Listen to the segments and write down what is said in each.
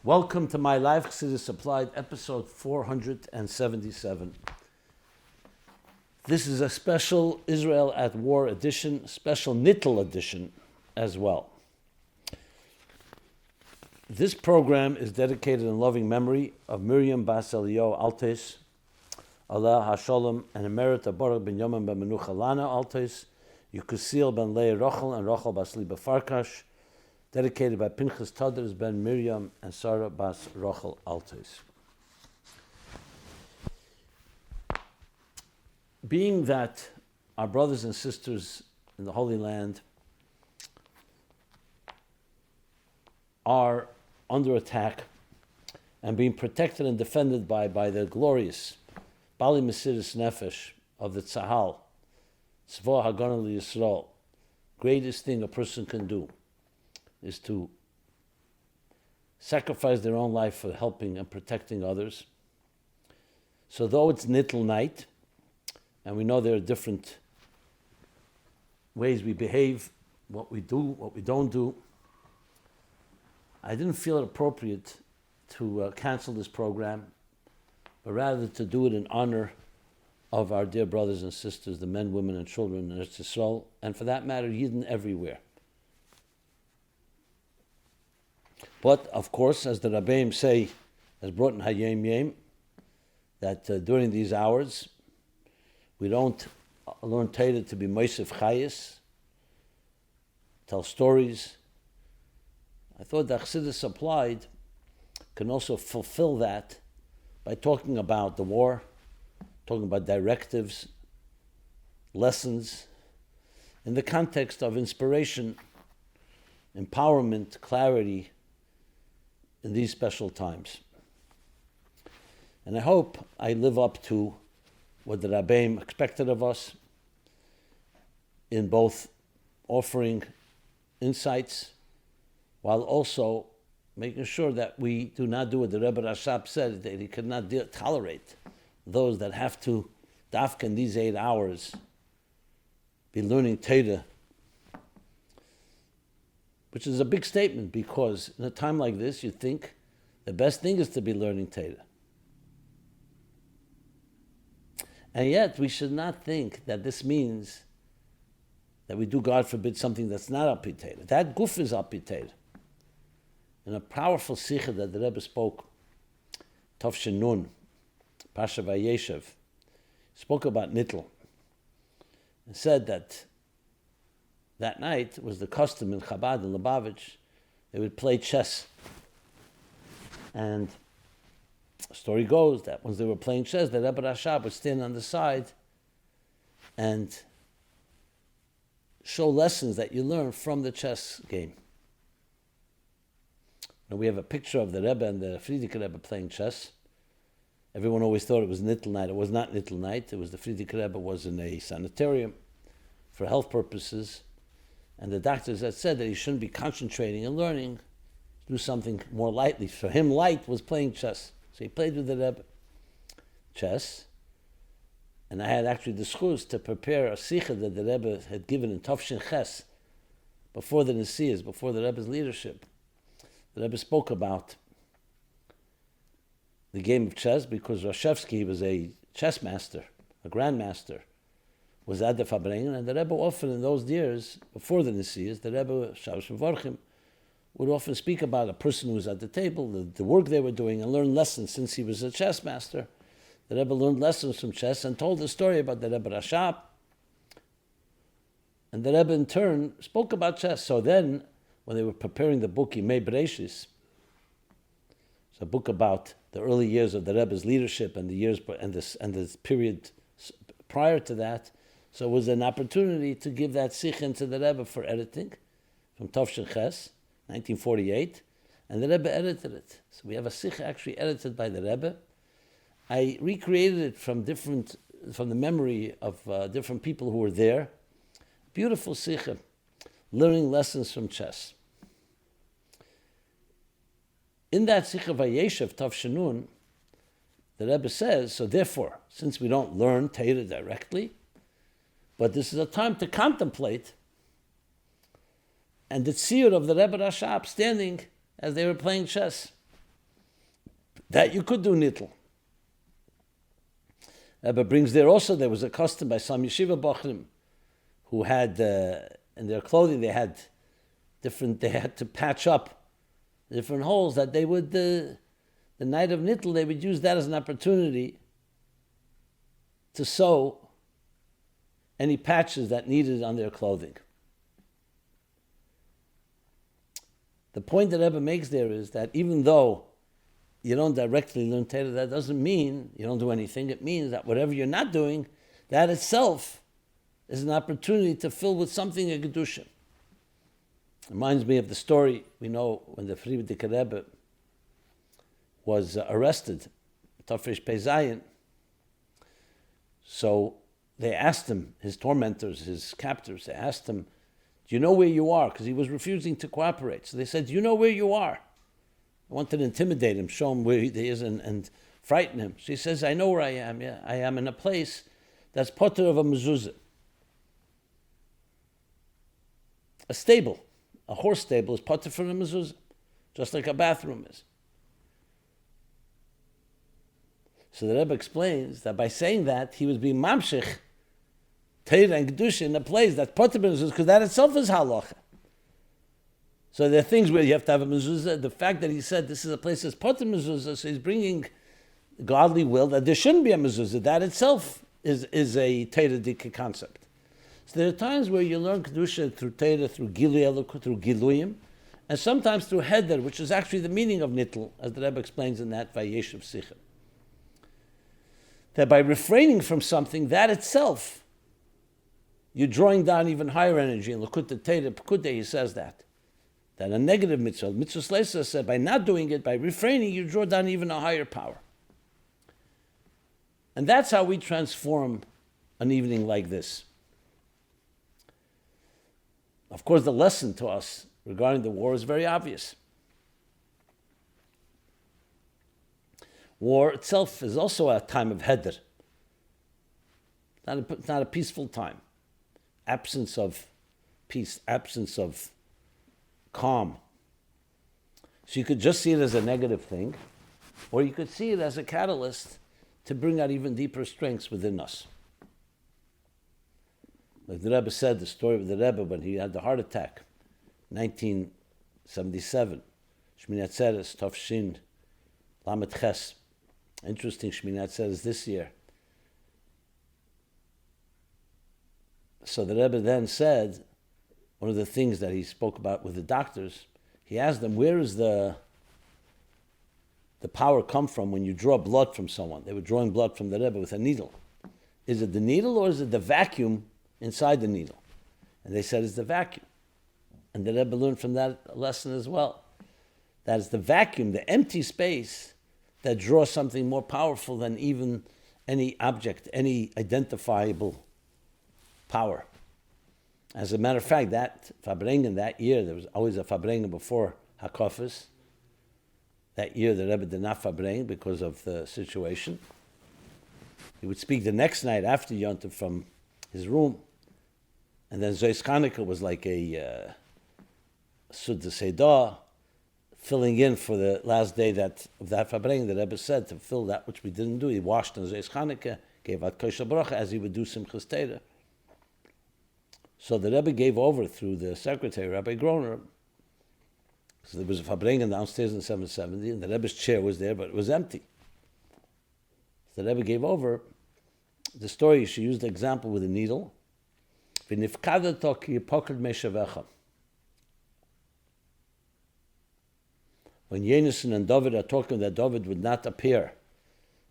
Welcome to my Life Chassidus Applied, episode 477. This is a special Israel at War edition, special Nittel edition as well. This program is dedicated in loving memory of Miriam Bas Eliyahu Altes, Allah HaShalom, and Emerita Baruch ben Yomim ben Menucha Lana Altes, Yukusil ben Leah Rochel and Rochel Bas Liba Farkash, dedicated by Pinchas Taders ben Miriam and Sarah Bas Rochel Altes. Being that our brothers and sisters in the Holy Land are under attack and being protected and defended by the glorious Bali Mesiris Nefesh of the Tzahal, Tzva Haganah Yisrael, greatest thing a person can do is to sacrifice their own life for helping and protecting others. So though it's Nittel night, and we know there are different ways we behave, what we do, what we don't do, I didn't feel it appropriate to cancel this program, but rather to do it in honor of our dear brothers and sisters, the men, women, and children in Eretz Yisrael, and for that matter, Yidden everywhere. But, of course, as the Rebbeim say, as brought in Hayem Yem, that during these hours, we don't learn Torah to be Moshiach Chayis, tell stories. I thought that Chassidus Applied can also fulfill that by talking about the war, talking about directives, lessons, in the context of inspiration, empowerment, clarity, in these special times. And I hope I live up to what the Rebbeim expected of us in both offering insights while also making sure that we do not do what the Rebbe Rashab said, that he could not tolerate those that have to dafka in these 8 hours be learning Torah, which is a big statement because in a time like this, you think the best thing is to be learning Torah. And yet, we should not think that this means that we do, God forbid, something that's not Al Pi Torah. That guf is Al Pi Torah. In a powerful sikha that the Rebbe spoke, Tov Nun, Pasha Vayeshev, spoke about Nittel, and said that night was the custom in Chabad and Lubavitch. They would play chess. And the story goes that once they were playing chess, the Rebbe Rashab would stand on the side and show lessons that you learn from the chess game. Now we have a picture of the Rebbe and the Frierdiker Rebbe playing chess. Everyone always thought it was Nittel night. It was not Nittel night. It was the Frierdiker Rebbe was in a sanitarium for health purposes. And the doctors had said that he shouldn't be concentrating and learning, do something more lightly. For him, light was playing chess. So he played with the Rebbe chess. And I had actually the schus to prepare a sikha that the Rebbe had given in Tafshin Ches, before the Nesiyas, before the Rebbe's leadership. The Rebbe spoke about the game of chess because Roshevsky was a chess master, a grandmaster, was Adef Habrengen, and the Rebbe often in those years, before the Nesiyas, the Rebbe, Shabbos Mevorchim, would often speak about a person who was at the table, the work they were doing, and learn lessons. Since he was a chess master, the Rebbe learned lessons from chess and told the story about the Rebbe Rashab. And the Rebbe in turn spoke about chess. So then, when they were preparing the book Yimei Bereshis, it's a book about the early years of the Rebbe's leadership and the years and this period prior to that. So it was an opportunity to give that sikh to the Rebbe for editing from Tavshin Ches, 1948, and the Rebbe edited it. So we have a sikh actually edited by the Rebbe. I recreated it from the memory of different people who were there. Beautiful sikh, learning lessons from chess. In that sikh Vayeshev Tavshin Nun, the Rebbe says, so therefore, since we don't learn Torah directly, but this is a time to contemplate, and the tziyur of the Rebbe Rashab standing as they were playing chess. that you could do nittel. Rebbe brings there also, there was a custom by some yeshiva bachrim who had, in their clothing, they had to patch up different holes that they would, the night of nittel, they would use that as an opportunity to sew any patches that needed on their clothing. The point that Rebbe makes there is that even though you don't directly learn Torah, that doesn't mean you don't do anything. It means that whatever you're not doing, that itself is an opportunity to fill with something a Kedusha. Reminds me of the story we know when the Frierdiker Rebbe was arrested, Tafresh Pei Zayin. So they asked him, his tormentors, his captors, they asked him, do you know where you are? Because he was refusing to cooperate. So they said, do you know where you are? I wanted to intimidate him, show him where he is and frighten him. So he says, I know where I am. Yeah, I am in a place that's potter of a mezuzah. A stable, a horse stable is potter for a mezuzah, just like a bathroom is. So the Rebbe explains that by saying that, he was being mamshich, Torah and Kedusha in a place that's potter of a mezuzah, because that itself is halacha. So there are things where you have to have a mezuzah. The fact that he said this is a place that's potter mezuzah, so he's bringing godly will that there shouldn't be a mezuzah. That itself is a Torah concept. So there are times where you learn Kedusha through Torah, through geulah, through giluyim, and sometimes through heder, which is actually the meaning of Nittel, as the Rebbe explains in that Vayeshev Sicha. That by refraining from something, that itself, you're drawing down even higher energy. In Lekutei Torah, Pekudei, he says that a negative mitzvah, mitzvos leisa, said by not doing it, by refraining, you draw down even a higher power. And that's how we transform an evening like this. Of course, the lesson to us regarding the war is very obvious. War itself is also a time of heder. Not a peaceful time. Absence of peace, absence of calm. So you could just see it as a negative thing, or you could see it as a catalyst to bring out even deeper strengths within us. Like the Rebbe said, the story of the Rebbe when he had the heart attack, 1977, Shmini Atzeres, Tov Shin, Lamed Ches. Interesting, Shmini Atzeres this year. So the Rebbe then said, one of the things that he spoke about with the doctors, he asked them, where is the power come from when you draw blood from someone? They were drawing blood from the Rebbe with a needle. Is it the needle or is it the vacuum inside the needle? And they said it's the vacuum. And the Rebbe learned from that lesson as well. That is the vacuum, the empty space, that draws something more powerful than even any object, any identifiable power. As a matter of fact, that Farbrengen that year, there was always a Farbrengen before Hakofis. That year the Rebbe did not Farbrengen because of the situation. He would speak the next night after Yontif from his room. And then Zois Chanukah was like a Sud de Seidah, filling in for the last day of that Farbrengen. The Rebbe said to fill that which we didn't do. He washed on Zois Chanukah, gave out Kosher Bracha as he would do Simchas Torah. So the Rebbe gave over through the secretary, Rabbi Groner. So there was a Farbrengen downstairs in 770, and the Rebbe's chair was there, but it was empty. So the Rebbe gave over. The story, she used the example with a needle. When Yenison and David are talking that David would not appear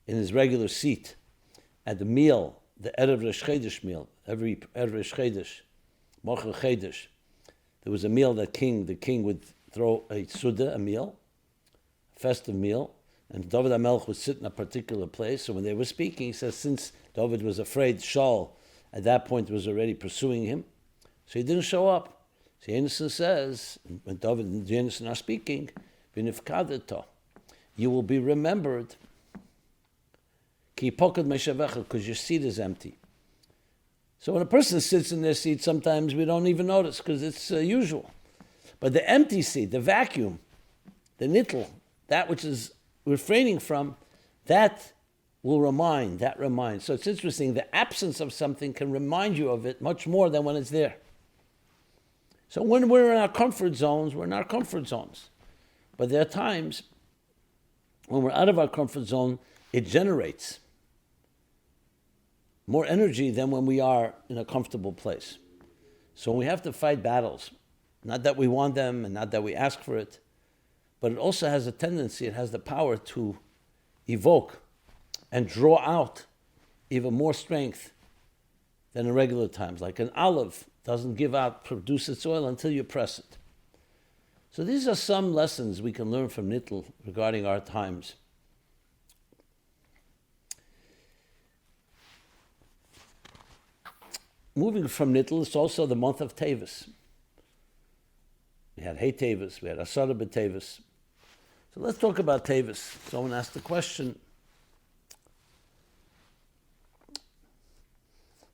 in his regular seat at the meal, the Erev Rosh Chodesh meal, every Erev Rosh Chodesh, Mochel Chodesh, there was a meal that the king would throw a Suda, a meal, a festive meal, and David HaMelech would sit in a particular place. So when they were speaking, he says, since David was afraid Shaul at that point was already pursuing him, so he didn't show up. So Yenison says, when David and Yenison are speaking, you will be remembered because your seat is empty. So when a person sits in their seat, sometimes we don't even notice because it's usual. But the empty seat, the vacuum, the nittel, that which refraining from, that will remind, that reminds. So it's interesting, the absence of something can remind you of it much more than when it's there. So when we're in our comfort zones, we're in our comfort zones. But there are times when we're out of our comfort zone, it generates more energy than when we are in a comfortable place. So we have to fight battles, not that we want them and not that we ask for it, but it also has a tendency, it has the power to evoke and draw out even more strength than in regular times. Like an olive doesn't produce its oil until you press it. So these are some lessons we can learn from Nittel regarding our times. Moving from Nittel, it's also the month of Teves. We had Hey Teves, we had Asara B'Teves. So let's talk about Teves. Someone asked the question.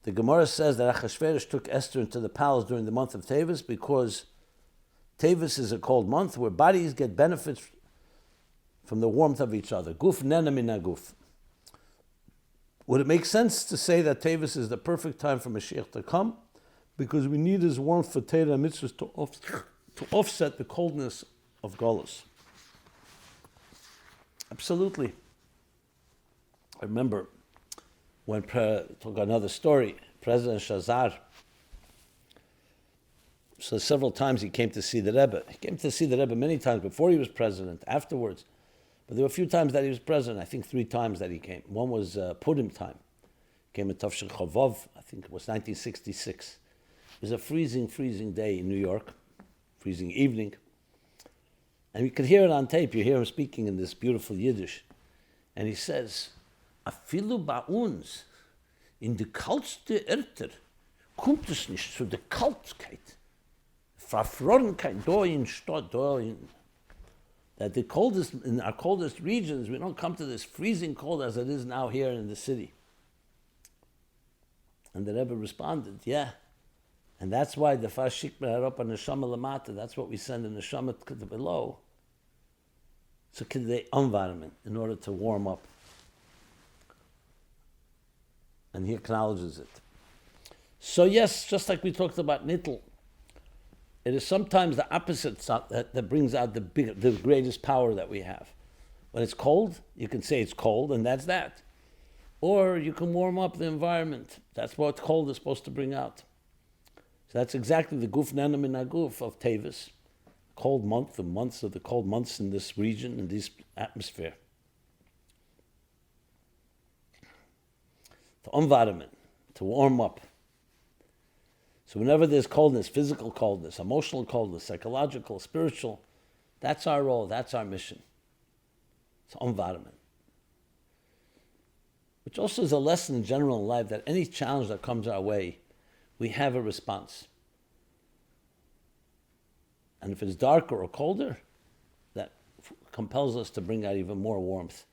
The Gemara says that Achashverosh took Esther into the palace during the month of Teves because Teves is a cold month where bodies get benefits from the warmth of each other. Guf nena min haguf. Would it make sense to say that Teves is the perfect time for Moshiach to come? Because we need his warmth for Torah and mitzvos to offset the coldness of galus. Absolutely. I remember when, talk another story, President Shazar, so several times he came to see the Rebbe. He came to see the Rebbe many times before he was president, afterwards. But there were a few times that he was president. I think 3 times that he came. One was Purim time. He came in Tafshil Chavov, I think it was 1966. It was a freezing, freezing day in New York, freezing evening. And you could hear it on tape. You hear him speaking in this beautiful Yiddish. And he says, Afilu bei uns, in die kaltste Erde, kommt es nicht zu der Kaltkeit. Verfrorenkeit, that the coldest, in our coldest regions, we don't come to this freezing cold as it is now here in the city. And the Rebbe responded, yeah. And that's why the Fashik Meharop and Neshama Lamata, that's what we send in the Neshama below. So the environment, in order to warm up. And he acknowledges it. So yes, just like we talked about Nittel, it is sometimes the opposite that brings out the greatest power that we have. When it's cold, you can say it's cold, and that's that. Or you can warm up the environment. That's what cold is supposed to bring out. So that's exactly the guf nana min haguf of Teves, cold month, the months of the cold months in this region, in this atmosphere. The environment, to warm up. So whenever there's coldness, physical coldness, emotional coldness, psychological, spiritual, that's our role, that's our mission. It's environment. Which also is a lesson in general in life that any challenge that comes our way, we have a response. And if it's darker or colder, that compels us to bring out even more warmth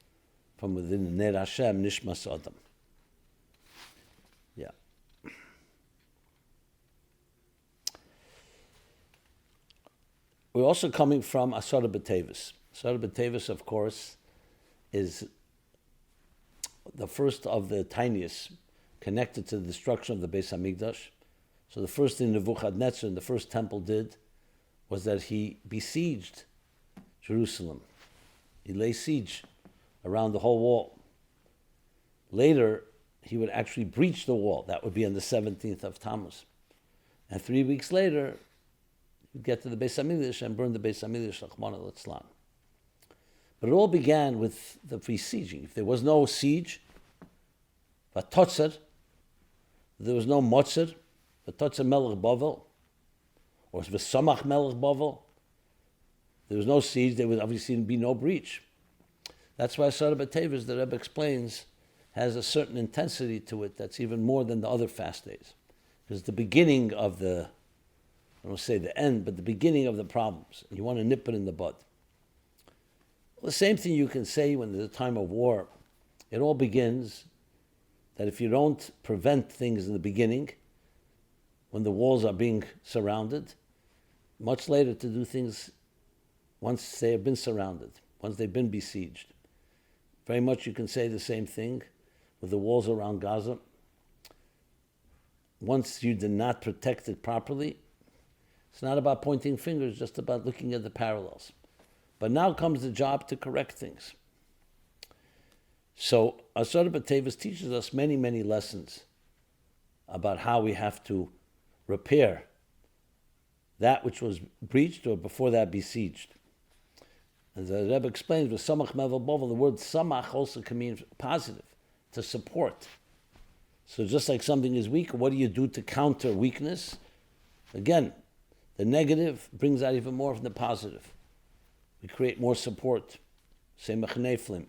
from within Ner Hashem Nishmas Adam. Yeah. We're also coming from Asara B'Teves. Asara B'Teves, of course, is the first of the tiniest connected to the destruction of the Beis Hamikdash. So the first thing Nebuchadnezzar in the first temple did was that he besieged Jerusalem. He lay siege around the whole wall. Later, he would actually breach the wall. That would be on the 17th of Tammuz. And 3 weeks later, he'd get to the Beis Hamikdash and burn the Beis Hamikdash, Rachmana litzlan. But it all began with the besieging. If there was no siege, Vatotzer, there was no Motzer, Vatotzer Melech Bavel, or V'samach Melech Bavel, there was no siege, there would obviously be no breach. That's why Asara B'Teves, the Rebbe explains, has a certain intensity to it that's even more than the other fast days. Because the beginning of the, I don't say the end, but the beginning of the problems. You want to nip it in the bud. Well, the same thing you can say when there's a time of war. It all begins that if you don't prevent things in the beginning, when the walls are being surrounded, much later to do things once they have been surrounded, once they've been besieged. Very much you can say the same thing with the walls around Gaza. Once you did not protect it properly, it's not about pointing fingers, just about looking at the parallels. But now comes the job to correct things. So Asar Teves teaches us many, many lessons about how we have to repair that which was breached or before that besieged. As the Rebbe explains, with samach mevel bovel, the word samach also can mean positive, to support. So just like something is weak, what do you do to counter weakness? Again, the negative brings out even more from the positive. We create more support. Semach neflim,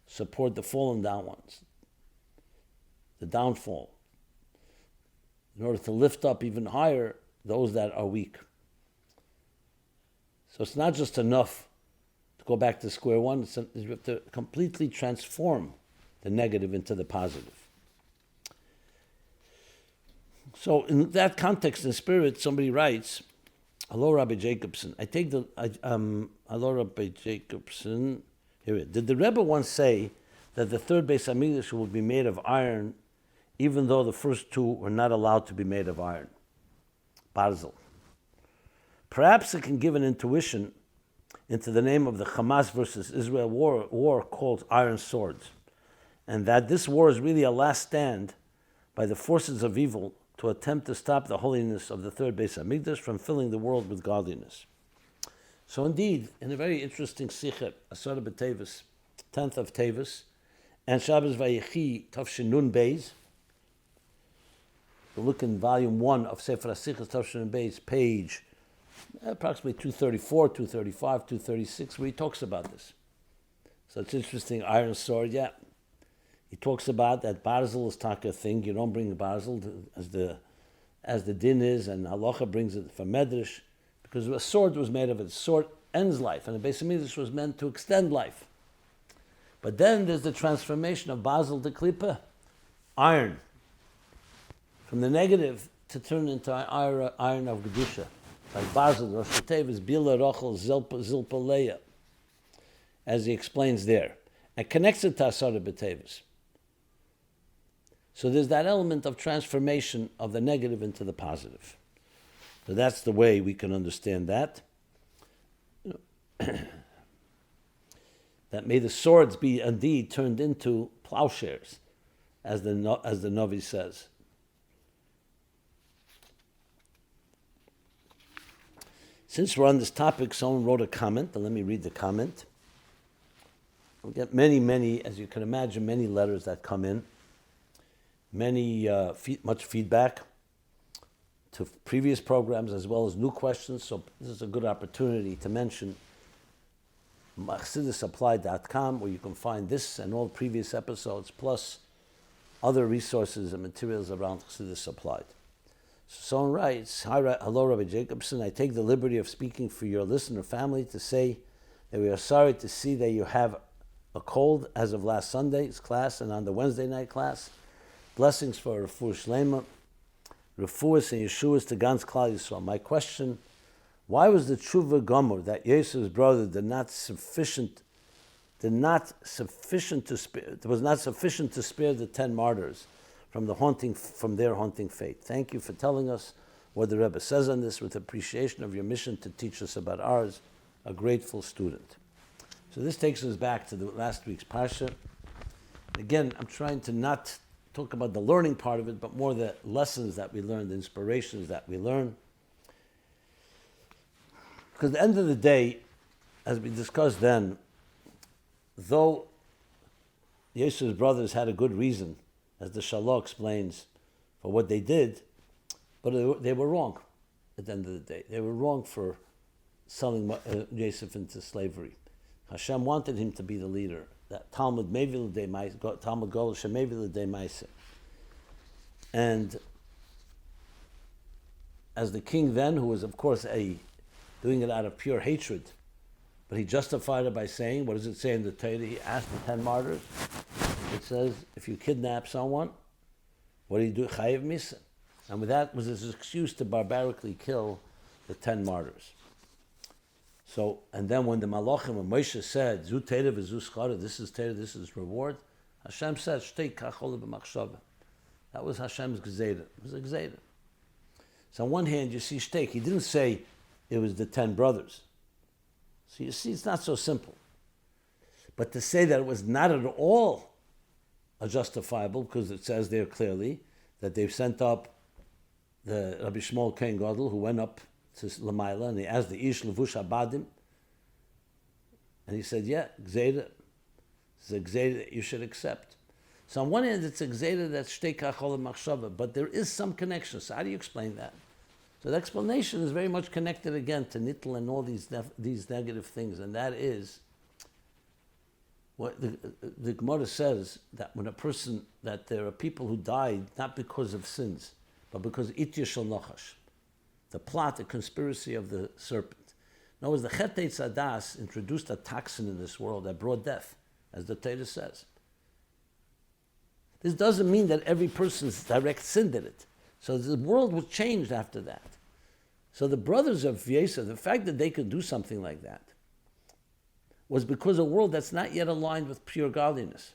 support the fallen down ones, the downfall, in order to lift up even higher those that are weak. So it's not just enough to go back to square one, you have to completely transform the negative into the positive. So in that context and spirit, somebody writes, hello, Rabbi Jacobson. Hello, Rabbi Jacobson. Here it is. Did the Rebbe once say that the third Beis Hamikdash will be made of iron, even though the first two were not allowed to be made of iron? Barzel. Perhaps it can give an intuition into the name of the Hamas versus Israel war called Iron Swords, and that this war is really a last stand by the forces of evil to attempt to stop the holiness of the third Beis Hamikdash from filling the world with godliness. So indeed, in a very interesting Sikha, Asar B'Teves, 10th of Teves, and Shabbos Vayechi, Tafshin Nun Beis, we'll look in volume 1 of Sefer HaSichos Tafshin Nun Beis, page approximately 234, 235, 236, where he talks about this. So it's interesting, iron sword, yeah. He talks about that barzel is taka thing. You don't bring barzel as the din is, and halacha brings it from medrash, because a sword was made of it. A sword ends life, and the Beis Hamikdash was meant to extend life. But then there's the transformation of barzel to klipa, iron, from the negative to turn into iron of gedusha, like barzel, Rosh Teves, bila rochel zilpa leah, as he explains there, and connects it to Asar B'Teves. So there's that element of transformation of the negative into the positive. So that's the way we can understand that. That may the swords be indeed turned into plowshares, as the Novi says. Since we're on this topic, someone wrote a comment, and let me read the comment. We get many, as you can imagine, many letters that come in. Much feedback to previous programs as well as new questions. So this is a good opportunity to mention ChassidusApply.com, where you can find this and all previous episodes, plus other resources and materials around Chassidus Applied. So someone writes, hello, Rabbi Jacobson. I take the liberty of speaking for your listener family to say that we are sorry to see that you have a cold as of last Sunday's class and on the Wednesday night class. Blessings for Refuah Shlema, Refuahs and Yeshuas to Gans Klal Yisrael. My question, why was the tshuva gomer that Yosef's brother was not sufficient to spare the 10 martyrs from their haunting fate? Thank you for telling us what the Rebbe says on this with appreciation of your mission to teach us about ours, a grateful student. So this takes us back to the last week's parsha. Again, I'm trying to not talk about the learning part of it, but more the lessons that we learn, the inspirations that we learn. Because at the end of the day, as we discussed then, though Yeshu's brothers had a good reason, as the Shalah explains, for what they did, but they were wrong at the end of the day. They were wrong for selling Yosef into slavery. Hashem wanted him to be the leader. That Talmud Mevil de Talmud Gol Shemevil de Maise. And as the king then, who was of course doing it out of pure hatred, but he justified it by saying, what does it say in the Torah? He asked the 10 martyrs. It says, if you kidnap someone, what do you do? Chayiv misa. And with that was his excuse to barbarically kill the 10 martyrs. So, and then when the Malachim, when Moshe said, Zu Teres v'zu schara, this is Teres, this is reward, Hashem said, Shtei kachol b'machshava. That was Hashem's gzeira. It was a gzeira. So on one hand, you see Shtei. He didn't say it was the 10 brothers. So you see, it's not so simple. But to say that it was not at all justifiable, because it says there clearly that they've sent up the Rabbi Shmuel Kohen Gadol, who went up to Lamaila, and he asked the Ish Levush Abadim, and he said, yeah, Gzeira. It's a Gzeira that you should accept. So on one hand, it's a Gzeira that's Shtei Kachol Machshava, but there is some connection. So how do you explain that? So the explanation is very much connected again to Nittel and all these negative things, and that is what the Gemara says, that when that there are people who died not because of sins, but because Itya Shel Nachash, the plot, the conspiracy of the serpent. In other words, the Chet Eitz introduced a toxin in this world that brought death, as the Torah says. This doesn't mean that every person's direct sin did it. So the world was changed after that. So the brothers of Yosef, the fact that they could do something like that was because of a world that's not yet aligned with pure godliness.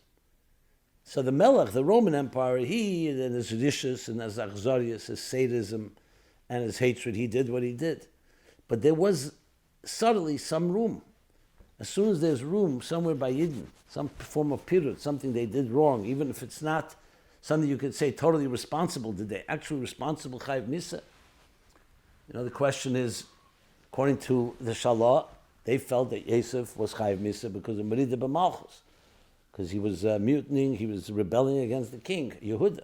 So the Melech, the Roman Empire, he and his rishus and his achzarius, his sadism and his hatred, he did what he did. But there was subtly some room. As soon as there's room somewhere by Yidden, some form of pirut, something they did wrong, even if it's not something you could say totally responsible, did they actually responsible chayiv misa? You know, the question is, according to the Shalah, they felt that Yosef was chayiv misa because of Merida b'malchus, because he was mutinying, he was rebelling against the king, Yehuda.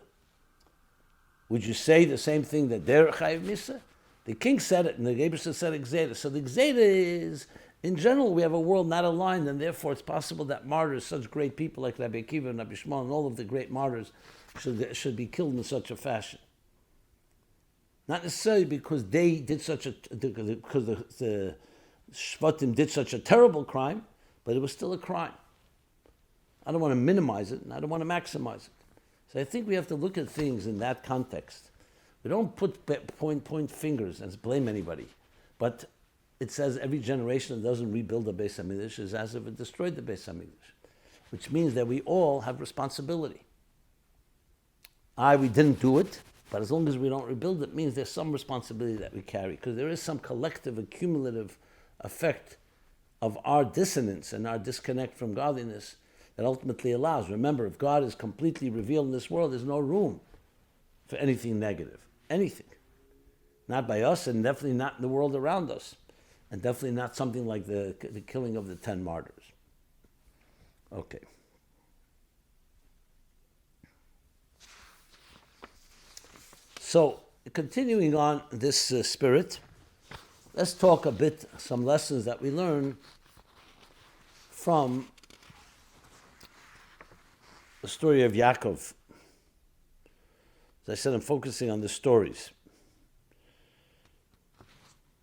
Would you say the same thing that they're chayiv misa? The king said it, and the Rebbe said exile. So the exile is, in general, we have a world not aligned, and therefore it's possible that martyrs, such great people like Rabbi Akiva and Rabbi Shmuel and all of the great martyrs, should be killed in such a fashion. Not necessarily because they did because the Shvatim did such a terrible crime, but it was still a crime. I don't want to minimize it, and I don't want to maximize it. So I think we have to look at things in that context. We don't point fingers and blame anybody, but it says every generation that doesn't rebuild the Beis HaMikdash is as if it destroyed the Beis HaMikdash, which means that we all have responsibility. We didn't do it, but as long as we don't rebuild it, means there's some responsibility that we carry, because there is some collective, accumulative effect of our dissonance and our disconnect from godliness that ultimately allows. Remember, if God is completely revealed in this world, there's no room for anything negative. Anything. Not by us, and definitely not in the world around us. And definitely not something like the killing of the 10 martyrs. Okay. So, continuing on this spirit, let's talk a bit, some lessons that we learn from the story of Yaakov. As I said, I'm focusing on the stories.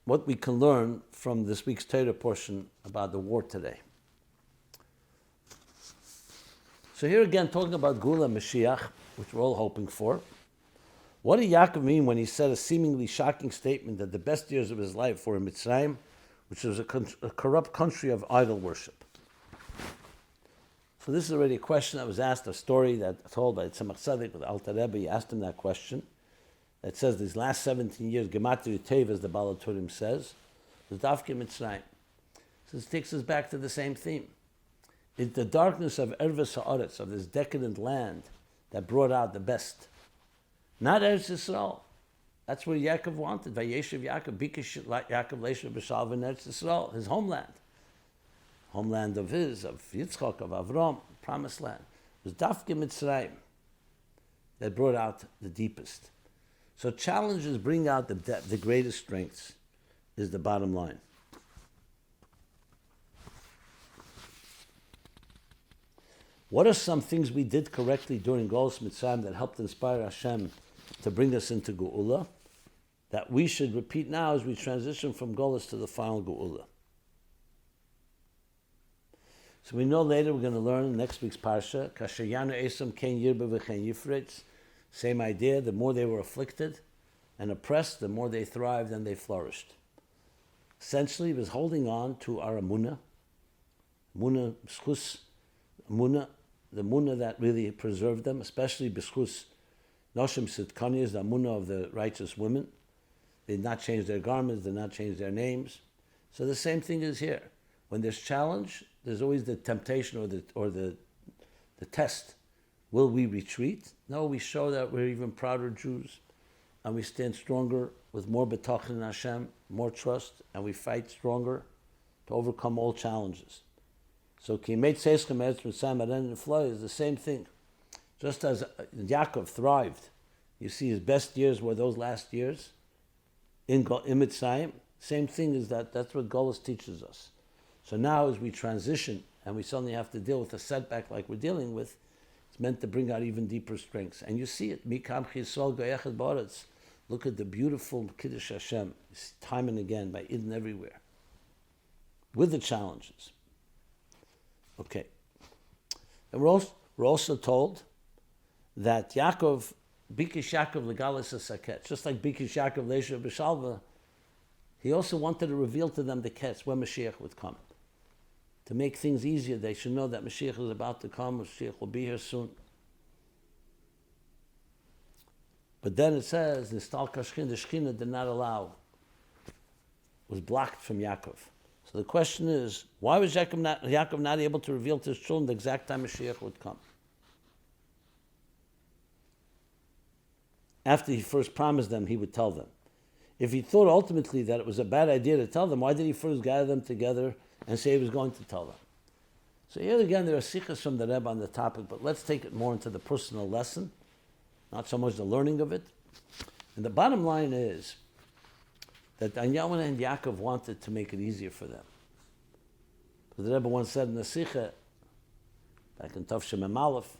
What we can learn from this week's Torah portion about the war today. So here again, talking about geulah Moshiach, which we're all hoping for. What did Yaakov mean when he said a seemingly shocking statement that the best years of his life were in Mitzrayim, which was a corrupt country of idol worship? So this is already a question that was asked, a story that told by Tzemach Tzedek with Alter Rebbe. He asked him that question. It says these last 17 years, Gematria Teves, the Baal HaTurim says, was Dafke Mitzrayim. So this takes us back to the same theme. It's the darkness of Erves Ha'aretz, of this decadent land, that brought out the best. Not Eretz Yisrael. That's what Yaakov wanted. Vayeshev Yaakov, Bikesh Yaakov Leishav B'Shalva in Eretz Yisrael, his homeland. Homeland of Yitzchak, of Avram, promised land. It was Dafke Mitzrayim that brought out the deepest. So challenges bring out the greatest strengths, is the bottom line. What are some things we did correctly during galus Mitzrayim that helped inspire Hashem to bring us into geulah, that we should repeat now as we transition from galus to the final geulah? So we know later we're going to learn in next week's parsha, Kasher Yanu Esam Ken Yirbe V'Chen Yifritz. Same idea, the more they were afflicted and oppressed, the more they thrived and they flourished. Essentially, he was holding on to our Amunah, B'schus Amunah, the Amunah that really preserved them, especially B'schus Noshim Sitkanias, the Amunah of the righteous women. They did not change their garments, did not change their names. So the same thing is here. When there's challenge, there's always the temptation or the test. Will we retreat? No, we show that we're even prouder Jews, and we stand stronger with more betachon in Hashem, more trust, and we fight stronger to overcome all challenges. So Kimet Seischem Eretz Mitzrayim Aren and Floy is the same thing. Just as Yaakov thrived, you see his best years were those last years in Mitzrayim. Same thing is that's what galus teaches us. So now as we transition and we suddenly have to deal with a setback like we're dealing with, it's meant to bring out even deeper strengths. And you see it. Mikam Chisol Goyechad Baretz. Look at the beautiful Kiddush Hashem, time and again, by Eden everywhere, with the challenges. Okay. And we're also told that Yaakov, Bikish Yaakov Legalis Saket, just like Bikish Yaakov Leisha B'Shalva, he also wanted to reveal to them the ketz, when Moshiach would come. To make things easier, they should know that Moshiach is about to come, Moshiach will be here soon. But then it says, the Shechina did not allow, was blocked from Yaakov. So the question is, why was Yaakov not able to reveal to his children the exact time Moshiach would come? After he first promised them, he would tell them. If he thought ultimately that it was a bad idea to tell them, why did he first gather them together and say he was going to tell them? So here again, there are sikhs from the Rebbe on the topic, but let's take it more into the personal lesson, not so much the learning of it. And the bottom line is that Anyaman and Yaakov wanted to make it easier for them. The Rebbe once said in the Sikha, back in Tov Shem Aleph,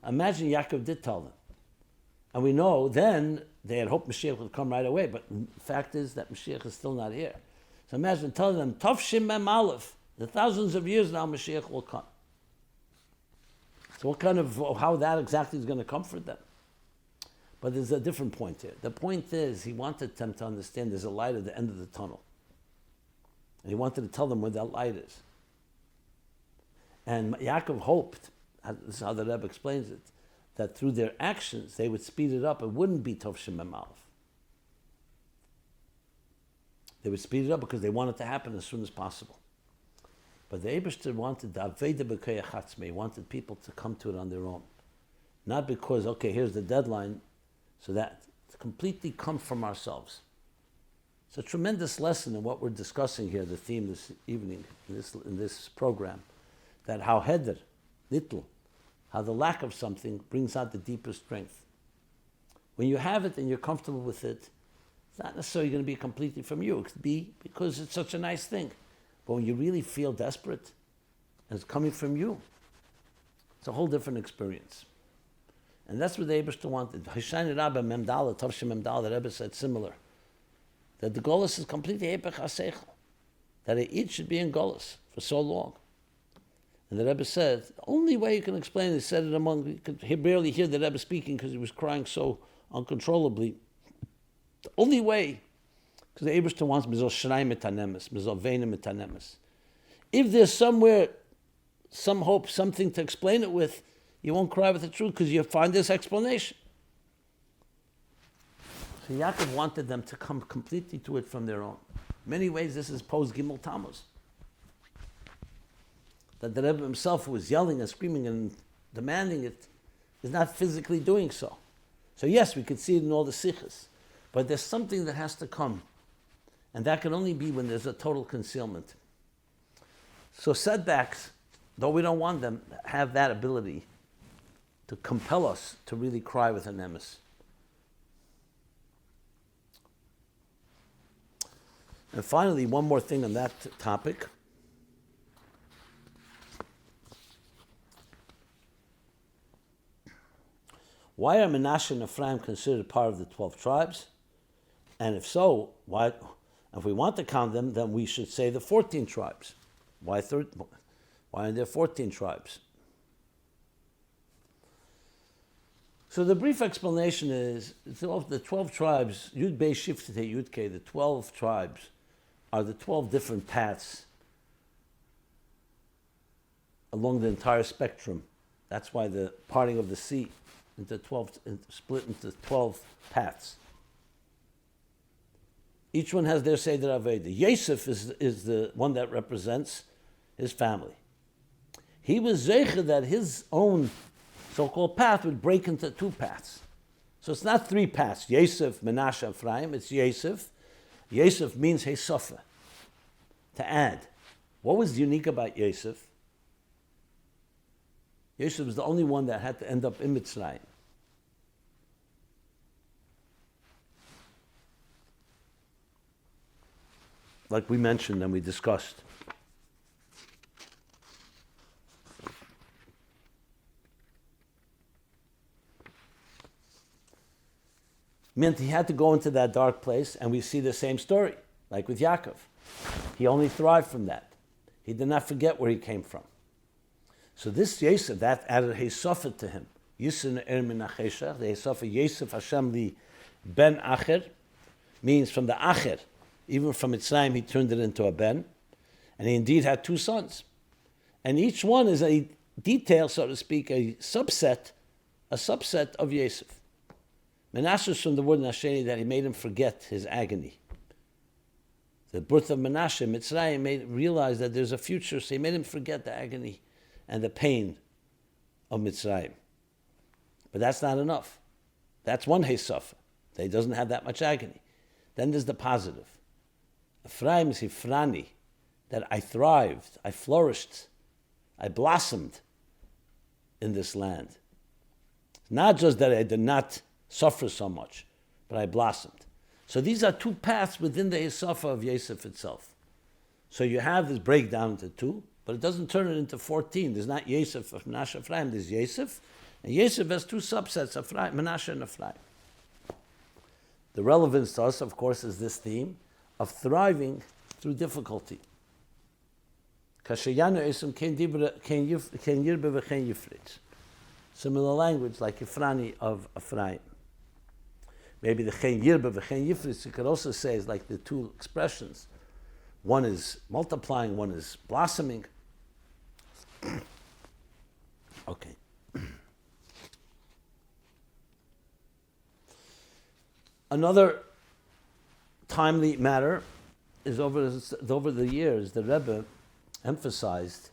imagine Yaakov did tell them. And we know then they had hoped Moshiach would come right away, but the fact is that Moshiach is still not here. So imagine telling them, Tov Shem Aleph, in thousands of years now Moshiach will come. So what kind of, how that exactly is going to comfort them? But there's a different point here. The point is, he wanted them to understand there's a light at the end of the tunnel. And he wanted to tell them where that light is. And Yaakov hoped, this is how the Rebbe explains it, that through their actions they would speed it up. It wouldn't be Tov Shem Aleph. They would speed it up because they want it to happen as soon as possible. But the Eibishter wanted the Aveda B'Koyach Hatzmei, wanted people to come to it on their own. Not because, okay, here's the deadline, so that to completely come from ourselves. It's a tremendous lesson in what we're discussing here, the theme this evening, in this program, that how Heder, Nittel, how the lack of something brings out the deeper strength. When you have it and you're comfortable with it, it's not necessarily going to be completely from you. It could be because it's such a nice thing. But when you really feel desperate and it's coming from you, it's a whole different experience. And that's what the Eibishter wanted. Hishayne Rabba Memdala, Tavshim Memdala, the Rebbe said similar. That the galus is completely Epech HaSeichel. That each should be in galus for so long. And the Rebbe said, the only way you can explain it, he said it among, you could barely hear the Rebbe speaking because he was crying so uncontrollably. The only way, because the Eibishter wants Mizol Shrei Mitanemes, Mizol Veina Mitanemes. If there's somewhere, some hope, something to explain it with, you won't cry with the truth because you find this explanation. So Yaakov wanted them to come completely to it from their own. In many ways, this is post Gimel Tammuz. That the Rebbe himself, who was yelling and screaming and demanding it, is not physically doing so. So yes, we could see it in all the sikhs, but there's something that has to come, and that can only be when there's a total concealment. So setbacks, though we don't want them, have that ability to compel us to really cry with an emes. And finally, one more thing on that topic. Why are Menashe and Efraim considered part of the 12 tribes? And if so, why? If we want to count them, then we should say the 14 tribes. Why are there 14 tribes? So the brief explanation is, the 12 tribes, Yud Bei Shiftei Yud Kei, the 12 tribes, are the 12 different paths along the entire spectrum. That's why the parting of the sea split into 12 paths. Each one has their Seder Aveda. Yosef is the one that represents his family. He was zeicher that his own so-called path would break into 2 paths. So it's not 3 paths, Yosef, Menashe, and Efraim, it's Yosef. Yosef means Hesofa, to add. What was unique about Yosef? Yosef was the only one that had to end up in Mitzrayim. Like we mentioned and we discussed. Meant he had to go into that dark place, and we see the same story, like with Yaakov. He only thrived from that. He did not forget where he came from. So this Yosef, that added Hesofa to him. Yisn min achesha, the Hesofa Yosef Hashem li ben Acher, means from the Acher. Even from Mitzrayim, he turned it into a ben. And he indeed had 2 sons. And each one is a detail, so to speak, a subset of Yosef. Menashe is from the word Nasheni, that he made him forget his agony. The birth of Menashe, Mitzrayim, made him realize that there's a future, so he made him forget the agony and the pain of Mitzrayim. But that's not enough. That's one Hesofa. He doesn't have that much agony. Then there's the positive. Efraim is Hifrani, that I thrived, I flourished, I blossomed in this land. Not just that I did not suffer so much, but I blossomed. So these are 2 paths within the Hesofa of Yosef itself. So you have this breakdown into 2, but it doesn't turn it into 14. There's not Yosef of Menashe Efraim, there's Yosef, and Yosef has 2 subsets, Efraim, Menashe and Efraim. The relevance to us, of course, is this theme of thriving through difficulty. Similar language like Ifrani of Ephraim. Maybe the chen yirbe v'chen yifritz, you could also say, is like the 2 expressions. One is multiplying, one is blossoming. Okay. Another timely matter is over the years, the Rebbe emphasized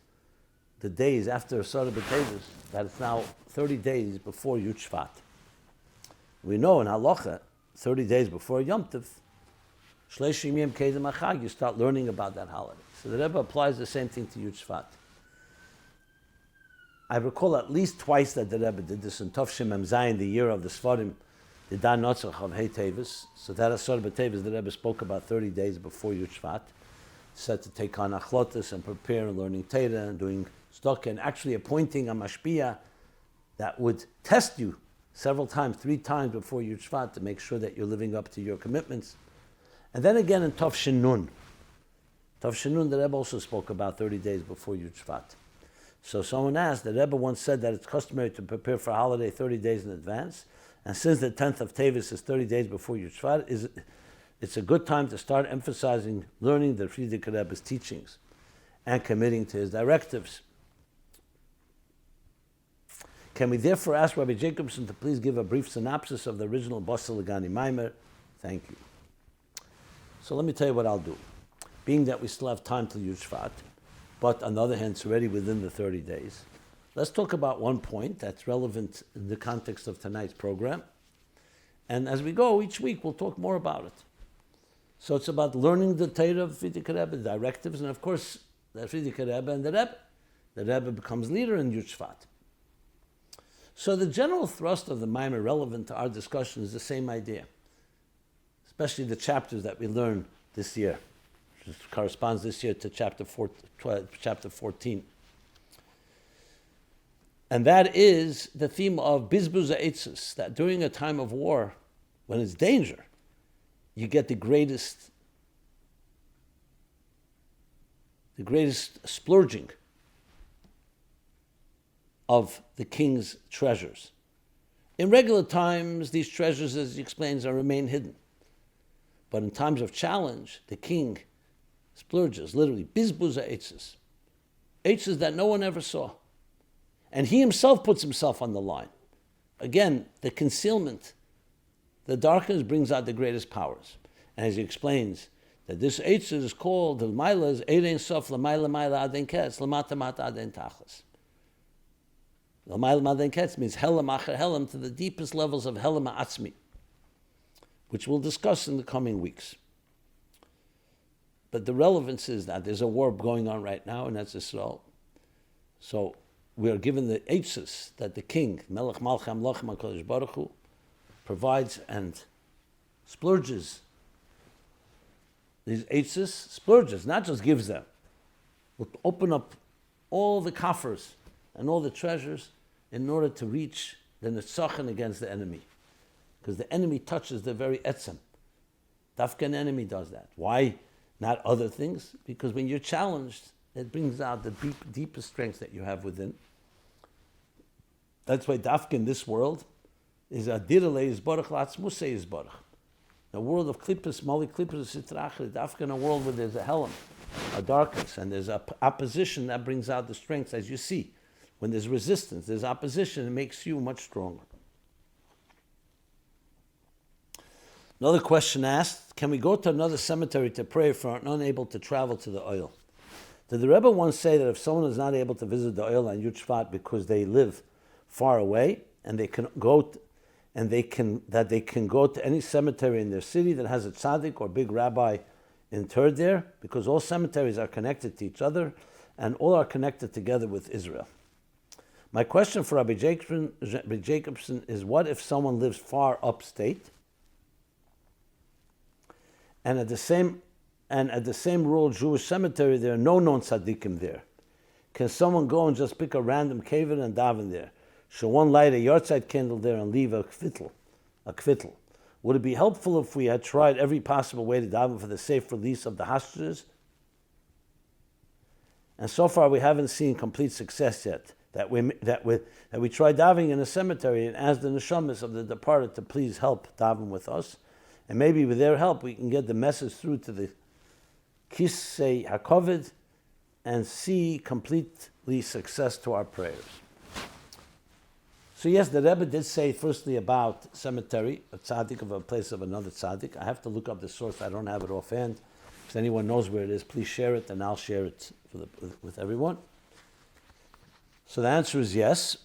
the days after Sarah Teves, that it's now 30 days before Yud Shevat. We know in Halacha, 30 days before Yom Tov, Shleishim Yom Kedem HaChag, you start learning about that holiday. So the Rebbe applies the same thing to Yud Shevat. I recall at least twice that the Rebbe did this in Tov Mem Zayin, the year of the Sfarim, the Dan Notzach of Hey Teves. So that is Sarah Teves, the Rebbe spoke about 30 days before Yud Shevat. Said to take on achlotas and prepare and learning Torah and doing stock and actually appointing a mashpia that would test you several times, 3 times before Yud Shevat to make sure that you're living up to your commitments. And then again in Tov Shinun. Tov Shinun, the Rebbe also spoke about 30 days before Yud Shevat. So someone asked, the Rebbe once said that it's customary to prepare for a holiday 30 days in advance. And since the 10th of Teves is 30 days before Yud Shevat, it's a good time to start emphasizing learning the Frierdiker Rebbe's teachings and committing to his directives. Can we therefore ask Rabbi Jacobson to please give a brief synopsis of the original Basel Lagani Maimer? Thank you. So let me tell you what I'll do. Being that we still have time till Yud Shevat, but on the other hand, it's already within the 30 days, let's talk about one point that's relevant in the context of tonight's program. And as we go, each week, we'll talk more about it. So it's about learning the Torah of Frierdiker Rebbe, the directives, and of course, the Frierdiker Rebbe and the Rebbe. The Rebbe becomes leader in Yud Shevat. So the general thrust of the Maimer relevant to our discussion is the same idea, especially the chapters that we learn this year, which corresponds this year to chapter 14. And that is the theme of Bizbuz Ha'etzos, that during a time of war, when it's danger, you get the greatest splurging of the king's treasures. In regular times, these treasures, as he explains, remain hidden. But in times of challenge, the king Splurges, literally, bizbuza eitzes. Eitzes that no one ever saw. And he himself puts himself on the line. Again, the concealment, the darkness brings out the greatest powers. And as he explains, that this eitzes is called, the Maila is Erein Sof, Lamaila Maila Aden Ketz, Lamata Mata Aden Tachlis. Lamaila Aden Ketz means Helam Acher Helam, to the deepest levels of Helam Atzmi, which we'll discuss in the coming weeks. But the relevance is that there's a war going on right now, and that's Israel. So we are given the eitzes that the king, Melech Malcham Lochem HaKadosh Baruch Hu, provides and splurges. These eitzes, splurges, not just gives them. Will open up all the coffers and all the treasures in order to reach the netzachen against the enemy. Because the enemy touches the very etzem. Dafka enemy does that. Why not other things? Because when you're challenged, it brings out the deepest strength that you have within. That's why dafka in this world is adirale yizbarach latzmusei yizbarach. The world of klippus, mali klippus, sitrachli, dafka in a world where there's a helam, a darkness, and there's a opposition that brings out the strength, as you see. When there's resistance, there's opposition, it makes you much stronger. Another question asked, can we go to another cemetery to pray if we're unable to travel to the Ohel? Did the Rebbe once say that if someone is not able to visit the Ohel on Yud Shevat because they live far away, and they can go to any cemetery in their city that has a tzaddik or big rabbi interred there, because all cemeteries are connected to each other and all are connected together with Israel. My question for Rabbi Jacobson is, what if someone lives far upstate and at the same rural Jewish cemetery there are no known tzaddikim there? Can someone go and just pick a random kaven and daven there? Should one light a yahrzeit candle there and leave a kvittel? Would it be helpful if we had tried every possible way to daven for the safe release of the hostages? And so far we haven't seen complete success yet. That we tried davening in a cemetery and asked the neshamas of the departed to please help daven with us. And maybe with their help we can get the message through to the Kisei HaKovid and see completely success to our prayers. So yes, the Rebbe did say firstly about cemetery, a tzaddik of a place of another tzaddik. I have to look up the source. I don't have it offhand. If anyone knows where it is, please share it, and I'll share it with everyone. So the answer is yes,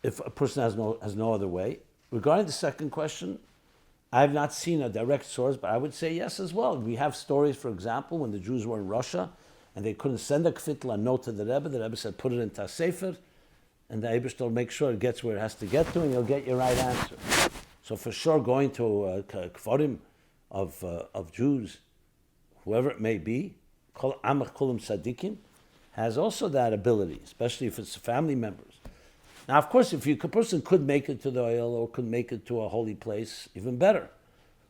if a person has no other way. Regarding the second question, I have not seen a direct source, but I would say yes as well. We have stories, for example, when the Jews were in Russia and they couldn't send a kvittel, a note to the Rebbe said, put it into a sefer, and the Eibishter will make sure it gets where it has to get to, and you'll get your right answer. So for sure, going to kfarim of Jews, whoever it may be, kol amach kulam tzaddikim, has also that ability, especially if it's family members. Now, of course, if a person could make it to the Ohel or could make it to a holy place, even better.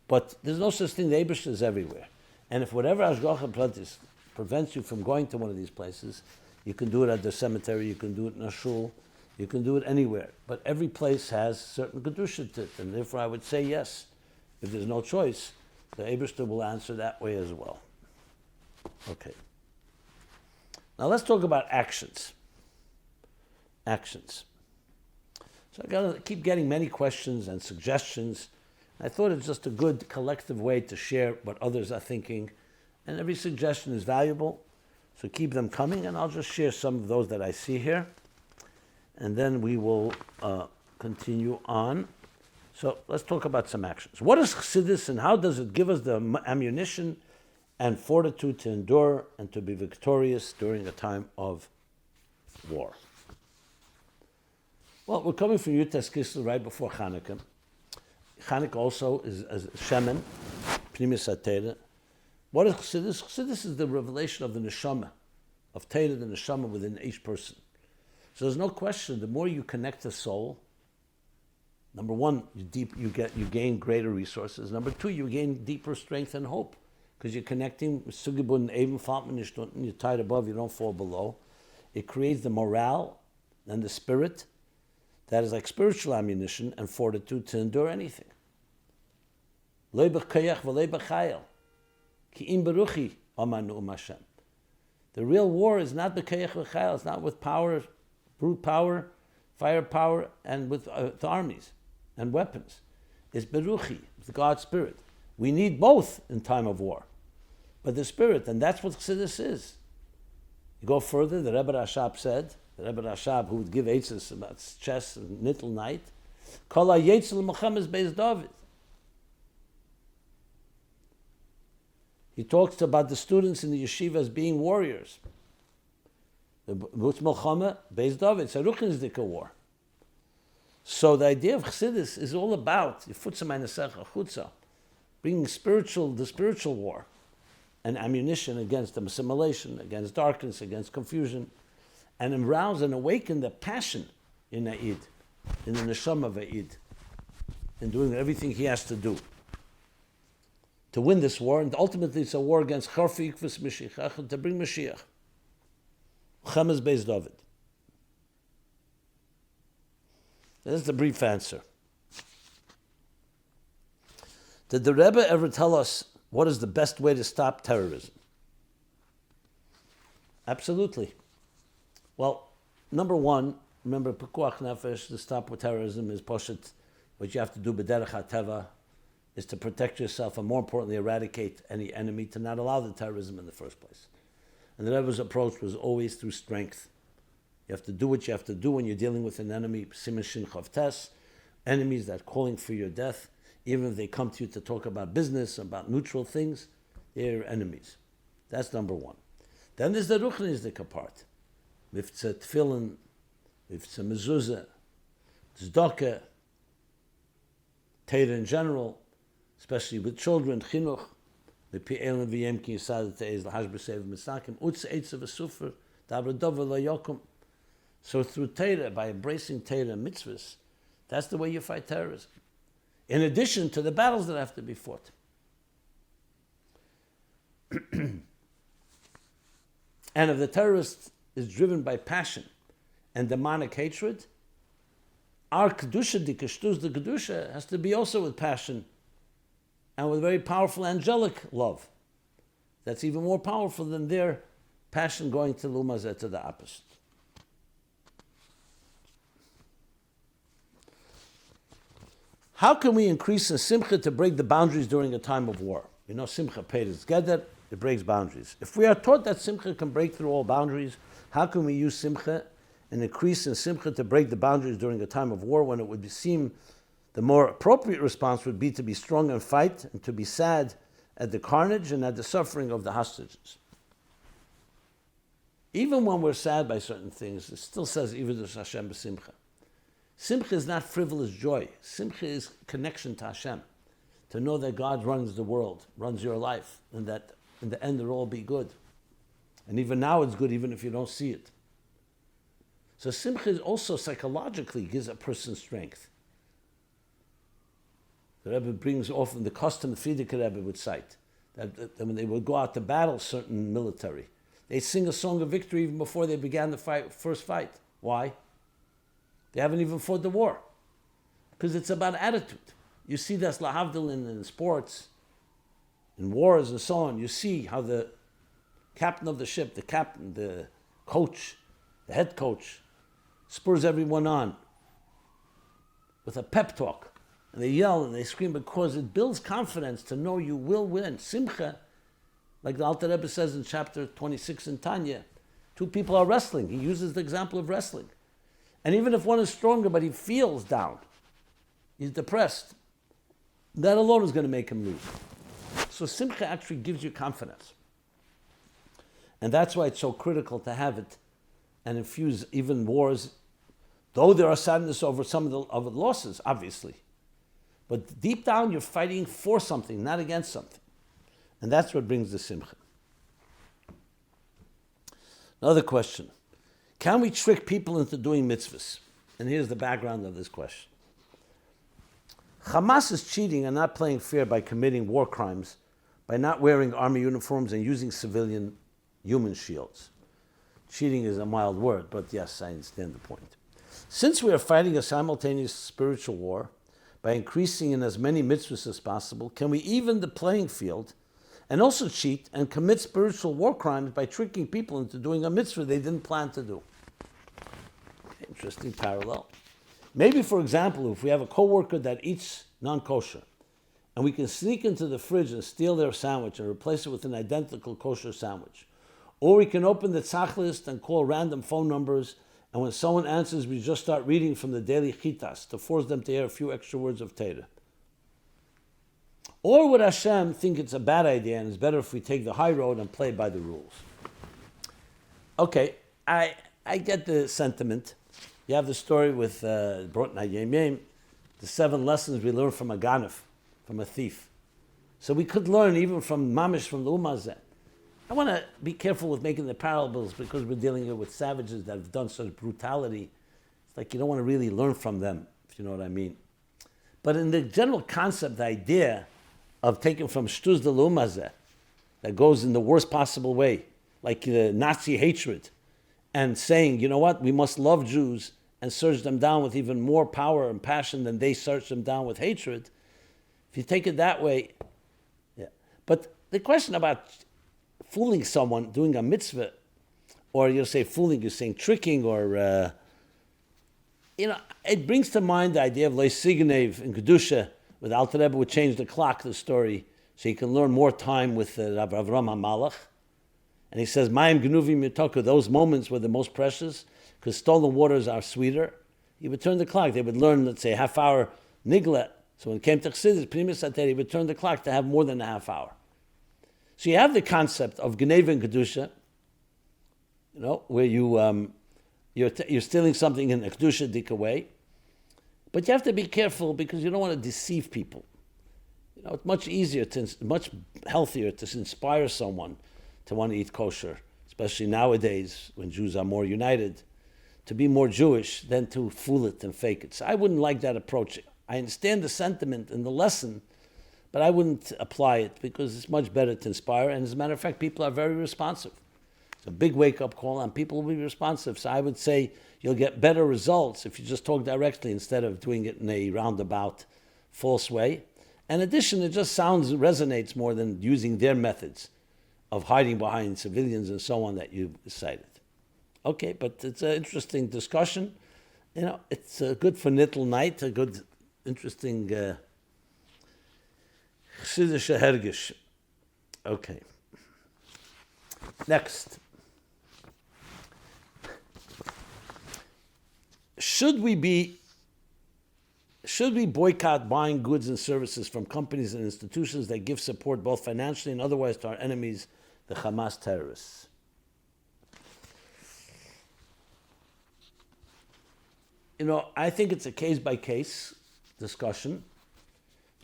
But there's no such thing. The Eibishter is everywhere. And if whatever Hashgacha Pratis prevents you from going to one of these places, you can do it at the cemetery, you can do it in a shul, you can do it anywhere. But every place has certain kedusha to it, and therefore I would say yes. If there's no choice, the Eibishter will answer that way as well. Okay. Now let's talk about actions. Actions. So I got to keep getting many questions and suggestions. I thought it's just a good collective way to share what others are thinking, and every suggestion is valuable. So keep them coming, and I'll just share some of those that I see here, and then we will continue on. So let's talk about some actions. What is Chassidus, and how does it give us the ammunition and fortitude to endure and to be victorious during a time of war? Well, we're coming from Yud Kislev right before Chanukah. Chanukah also is Shemen, Pnimis HaTeirah. What is Chassidus? Chassidus is the revelation of the neshama, of Teirah, the neshama within each person. So there's no question, the more you connect the soul, number one, you gain greater resources. Number two, you gain deeper strength and hope, because you're connecting with Sugibun, Eben, Fatman, you're tied above, you don't fall below. It creates the morale and the spirit that is like spiritual ammunition and fortitude to endure anything. Leibach kayach v'leibach chayel. Ki im beruchi Hashem. The real war is not b'keich v'chayil. It's not with power, brute power, fire power, and with armies and weapons. It's beruchi, it's God's spirit. We need both in time of war. But the spirit, and that's what Chassidus is. You go further, the Rebbe Rashab said, the Rebbe Rashab, who would give eitzes about chess and Nittel night, Kol ha'yetzel Muhammad's Beis David. He talks about the students in the yeshiva as being warriors. The Butz Melchama, Beis David, it's a Ruchnizdika war. So the idea of Chassidus is all about bringing the spiritual war, and ammunition against assimilation, against darkness, against confusion, and arouse and awaken the passion in Aid, in the neshama of Aid, in doing everything he has to do to win this war. And ultimately it's a war against Charfi Ikvus Moshiach, to bring Moshiach. Chamas Beis David. That's the brief answer. Did the Rebbe ever tell us what is the best way to stop terrorism? Absolutely. Well, number one, remember, Pekuach Nefesh, to stop with terrorism is Poshet. What you have to do, B'derech HaTeva, is to protect yourself and, more importantly, eradicate any enemy, to not allow the terrorism in the first place. And the Rebbe's approach was always through strength. You have to do what you have to do when you're dealing with an enemy, Siman Shin Chavtes, enemies that are calling for your death. Even if they come to you to talk about business, about neutral things, they're enemies. That's number one. Then there's the Ruchnizdika part. If it's a tefillin, if it's a mezuzah, tzedakah, Torah in general, especially with children, chinuch, v'pi'elin v'yem ki yisad te'ez l'hash b'sev misakim, utz eitzav v'sufer, d'abradova l'yokum. So through Torah, by embracing Torah and mitzvos, that's the way you fight terrorism. In addition to the battles that have to be fought. And if the terrorist is driven by passion and demonic hatred, our kedusha, the kedusha, has to be also with passion and with very powerful angelic love. That's even more powerful than their passion going to l'umazeh, to the opposite. How can we increase the simcha to break the boundaries during a time of war? You know, simcha pays together, it breaks boundaries. If we are taught that simcha can break through all boundaries, how can we use simcha and increase in simcha to break the boundaries during a time of war, when it would seem the more appropriate response would be to be strong and fight, and to be sad at the carnage and at the suffering of the hostages? Even when we're sad by certain things, it still says, Ividus Hashem b'simcha. Simcha is not frivolous joy. Simcha is connection to Hashem. To know that God runs the world, runs your life, and that in the end it'll all be good. And even now it's good, even if you don't see it. So simcha is also psychologically gives a person strength. The Rebbe brings often the custom, the Frierdiker Rebbe would cite, that when they would go out to battle certain military, they sing a song of victory even before they began the first fight. Why? They haven't even fought the war. Because it's about attitude. You see that's lahavdil in sports, in wars and so on. You see how the captain of the ship, the captain, the coach, the head coach, spurs everyone on with a pep talk. And they yell and they scream because it builds confidence to know you will win. Simcha, like the Alter Rebbe says in chapter 26 in Tanya, two people are wrestling. He uses the example of wrestling. And even if one is stronger, but he feels down, he's depressed, that alone is going to make him lose. So simcha actually gives you confidence. And that's why it's so critical to have it and infuse even wars, though there are sadness over some of the losses, obviously. But deep down, you're fighting for something, not against something. And that's what brings the simcha. Another question. Can we trick people into doing mitzvos? And here's the background of this question. Hamas is cheating and not playing fair by committing war crimes, by not wearing army uniforms and using civilian human shields. Cheating is a mild word, but yes, I understand the point. Since we are fighting a simultaneous spiritual war, by increasing in as many mitzvahs as possible, can we even the playing field and also cheat and commit spiritual war crimes by tricking people into doing a mitzvah they didn't plan to do. Interesting parallel. Maybe, for example, if we have a coworker that eats non-kosher, and we can sneak into the fridge and steal their sandwich and replace it with an identical kosher sandwich. Or we can open the tzach list and call random phone numbers, and when someone answers, we just start reading from the daily chitas to force them to hear a few extra words of Torah. Or would Hashem think it's a bad idea and it's better if we take the high road and play by the rules? Okay, I get the sentiment. You have the story with Brot Nayem, the 7 lessons we learn from a ganef, from a thief. So we could learn even from Mamish, from the Umazeh. I want to be careful with making the parables because we're dealing here with savages that have done such brutality. It's like you don't want to really learn from them, if you know what I mean. But in the general concept, the idea of taking from Shtuz de Umazeh, that goes in the worst possible way, like the Nazi hatred, and saying, you know what, we must love Jews and search them down with even more power and passion than they search them down with hatred. If you take it that way, yeah. But the question about fooling someone, doing a mitzvah, or you say fooling, you're saying tricking, or, it brings to mind the idea of Lo Signev in Kedusha, with Alter Rebbe would change the clock, the story, so you can learn more time with Rav Avram HaMalach. And he says, Mayim Gnuvim Yitoku, those moments were the most precious, because stolen waters are sweeter. He would turn the clock. They would learn, let's say, half hour nigla. So when it came to Chassidus, Primus Ater, he would turn the clock to have more than a half hour. So you have the concept of Geneva and Kedusha, where you're stealing something in a Kedusha dik way. But you have to be careful because you don't want to deceive people. It's much easier, much healthier to inspire someone to want to eat kosher, especially nowadays when Jews are more united, to be more Jewish than to fool it and fake it. So I wouldn't like that approach. I understand the sentiment and the lesson, but I wouldn't apply it because it's much better to inspire. And as a matter of fact, people are very responsive. It's a big wake-up call, and people will be responsive. So I would say you'll get better results if you just talk directly instead of doing it in a roundabout, false way. In addition, it just resonates more than using their methods of hiding behind civilians and so on that you cited. Okay, but it's an interesting discussion. It's good for Nittel night, a good, interesting Chassidus hergish. Okay. Next. Should we boycott buying goods and services from companies and institutions that give support both financially and otherwise to our enemies, the Hamas terrorists? I think it's a case-by-case discussion.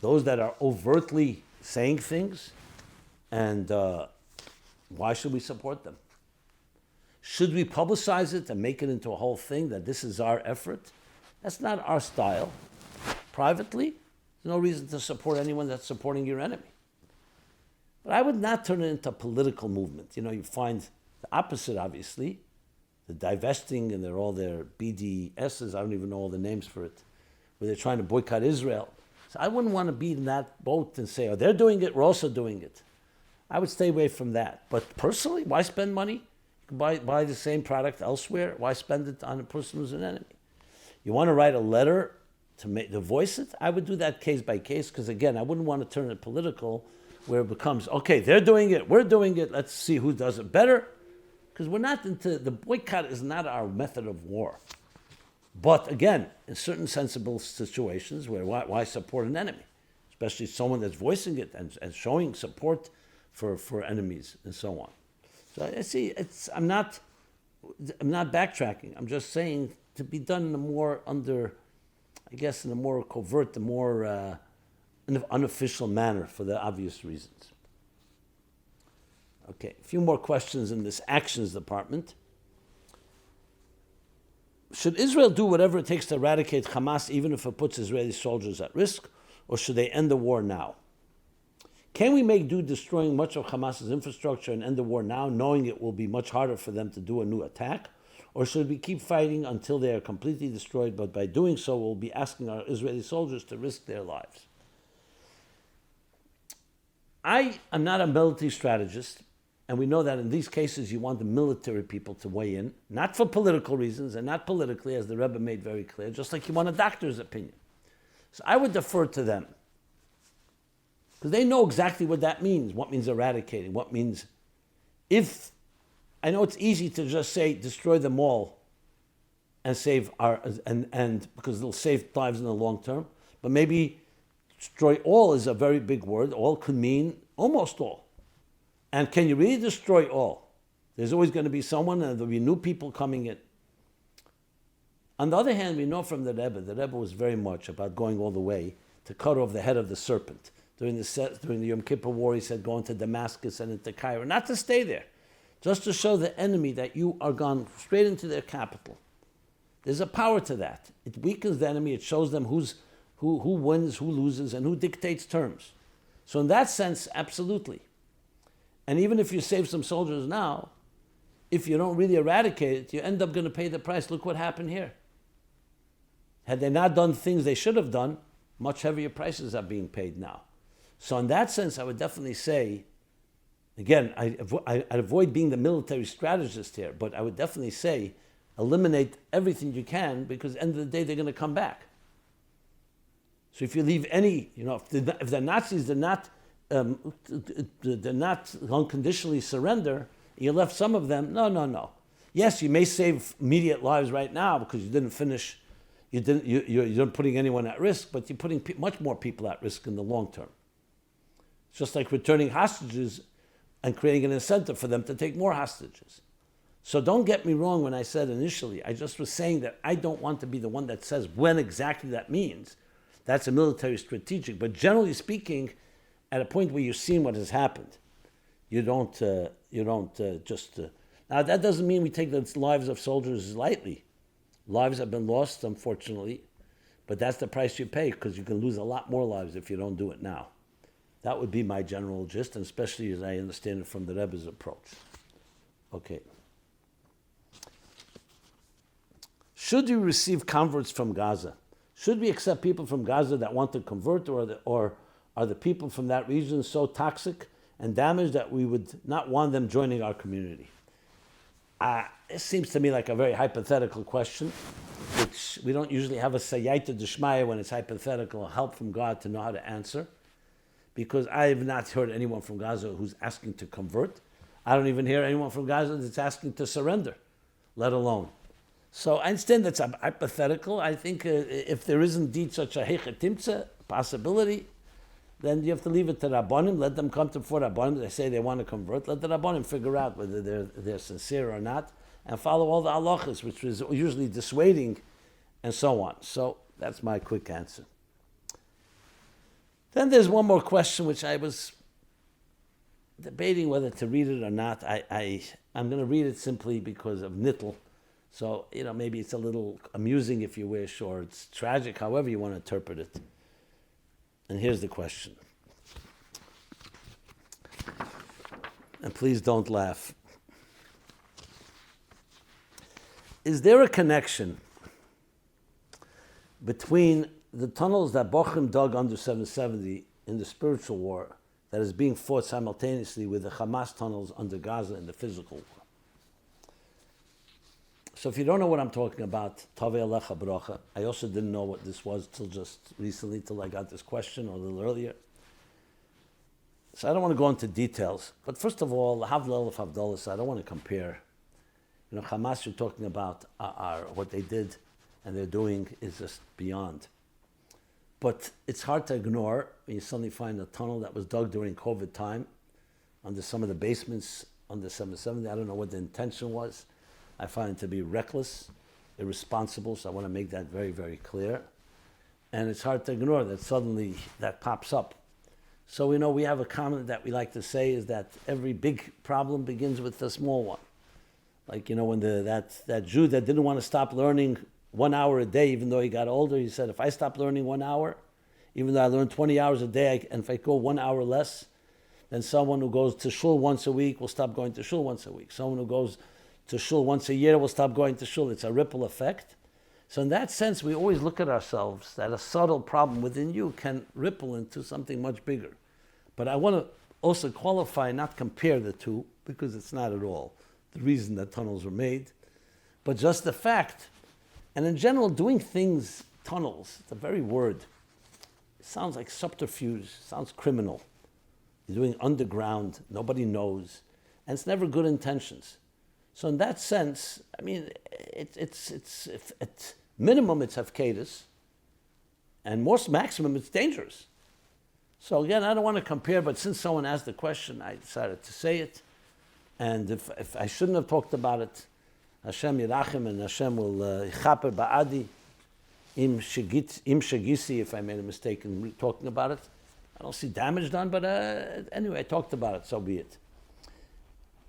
Those that are overtly saying things, and why should we support them? Should we publicize it and make it into a whole thing that this is our effort? That's not our style. Privately, there's no reason to support anyone that's supporting your enemy. But I would not turn it into a political movement. You find the opposite, obviously, the divesting, and they're all their BDSs, I don't even know all the names for it, where they're trying to boycott Israel. So I wouldn't want to be in that boat and say, they're doing it, we're also doing it. I would stay away from that. But personally, why spend money? You can buy the same product elsewhere. Why spend it on a person who's an enemy? You want to write a letter to voice it? I would do that case by case, because again, I wouldn't want to turn it political, where it becomes, okay, they're doing it, we're doing it, let's see who does it better. Because the boycott is not our method of war. But again, in certain sensible situations, where why support an enemy? Especially someone that's voicing it and showing support for enemies and so on. So I see, I'm not backtracking. I'm just saying to be done in a more in a more covert, the more unofficial manner for the obvious reasons. Okay, a few more questions in this actions department. Should Israel do whatever it takes to eradicate Hamas, even if it puts Israeli soldiers at risk, or should they end the war now? Can we make do destroying much of Hamas's infrastructure and end the war now, knowing it will be much harder for them to do a new attack? Or should we keep fighting until they are completely destroyed, but by doing so, we'll be asking our Israeli soldiers to risk their lives? I am not a military strategist, and we know that in these cases you want the military people to weigh in, not for political reasons and not politically, as the Rebbe made very clear, just like you want a doctor's opinion. So I would defer to them, because they know exactly what that means, what means eradicating, what means, if, I know it's easy to just say destroy them all and save and because it'll save lives in the long term, but maybe destroy all is a very big word. All could mean almost all. And can you really destroy all? There's always going to be someone, and there'll be new people coming in. On the other hand, we know from the Rebbe was very much about going all the way to cut off the head of the serpent. During the Yom Kippur War, he said, go into Damascus and into Cairo, not to stay there, just to show the enemy that you are gone straight into their capital. There's a power to that. It weakens the enemy. It shows them who wins, who loses, and who dictates terms. So in that sense, absolutely. And even if you save some soldiers now, if you don't really eradicate it, you end up going to pay the price. Look what happened here. Had they not done things they should have done, much heavier prices are being paid now. So in that sense, I would definitely say, again, I'd avoid being the military strategist here, but I would definitely say, eliminate everything you can, because at the end of the day, they're going to come back. So if you leave any, if the Nazis did not unconditionally surrender, you left some of them, no. Yes, you may save immediate lives right now because you didn't finish, you're not putting anyone at risk, but you're putting much more people at risk in the long term. It's just like returning hostages and creating an incentive for them to take more hostages. So don't get me wrong when I said initially, I just was saying that I don't want to be the one that says when exactly that means. That's a military strategic. But generally speaking, at a point where you've seen what has happened, you don't just... Now, that doesn't mean we take the lives of soldiers lightly. Lives have been lost, unfortunately, but that's the price you pay, because you can lose a lot more lives if you don't do it now. That would be my general gist, and especially as I understand it from the Rebbe's approach. Okay. Should you receive converts from Gaza? Should we accept people from Gaza that want to convert, or are the people from that region so toxic and damaged that we would not want them joining our community? It seems to me like a very hypothetical question, which we don't usually have a sayayta d'shmaya when it's hypothetical, help from God to know how to answer, because I have not heard anyone from Gaza who's asking to convert. I don't even hear anyone from Gaza that's asking to surrender, let alone. So I understand that's hypothetical. I think if there is indeed such a hechetimtza possibility, then you have to leave it to Rabbanim, let them come to before Rabbanim, they say they want to convert, let the Rabbanim figure out whether they're sincere or not, and follow all the halachas, which is usually dissuading, and so on. So that's my quick answer. Then there's one more question which I was debating whether to read it or not. I'm going to read it simply because of Nittel. So, maybe it's a little amusing if you wish, or it's tragic, however you want to interpret it. And here's the question. And please don't laugh. Is there a connection between the tunnels that Bochum dug under 770 in the spiritual war that is being fought simultaneously with the Hamas tunnels under Gaza in the physical war? So if you don't know what I'm talking about, Tavei Alecha Bracha. I also didn't know what this was till just recently, till I got this question, or a little earlier. So I don't want to go into details. But first of all, Havdal of Havdalah, I don't want to compare. Hamas you're talking about, what they did and they're doing is just beyond. But it's hard to ignore when you suddenly find a tunnel that was dug during COVID time under some of the basements under 770. I don't know what the intention was. I find it to be reckless, irresponsible, so I want to make that very, very clear. And it's hard to ignore that suddenly that pops up. So we have a comment that we like to say is that every big problem begins with a small one. Like, when that Jew that didn't want to stop learning 1 hour a day, even though he got older, he said, if I stop learning 1 hour, even though I learn 20 hours a day, and if I go 1 hour less, then someone who goes to shul once a week will stop going to shul once a week. Someone who goes to shul once a year will stop going to shul. It's a ripple effect. So in that sense, we always look at ourselves that a subtle problem within you can ripple into something much bigger. But I want to also qualify, not compare the two, because it's not at all the reason that tunnels were made, but just the fact. And in general, doing things, tunnels, the very word, it sounds like subterfuge, sounds criminal. You're doing underground, nobody knows, and it's never good intentions. So in that sense, I mean, it's at minimum it's Hafkedus, and most maximum it's dangerous. So again, I don't want to compare, but since someone asked the question, I decided to say it. And if I shouldn't have talked about it, Hashem Yirachim and Hashem will Yichaper Ba'adi im Shagisi, if I made a mistake in talking about it. I don't see damage done, but anyway, I talked about it, so be it.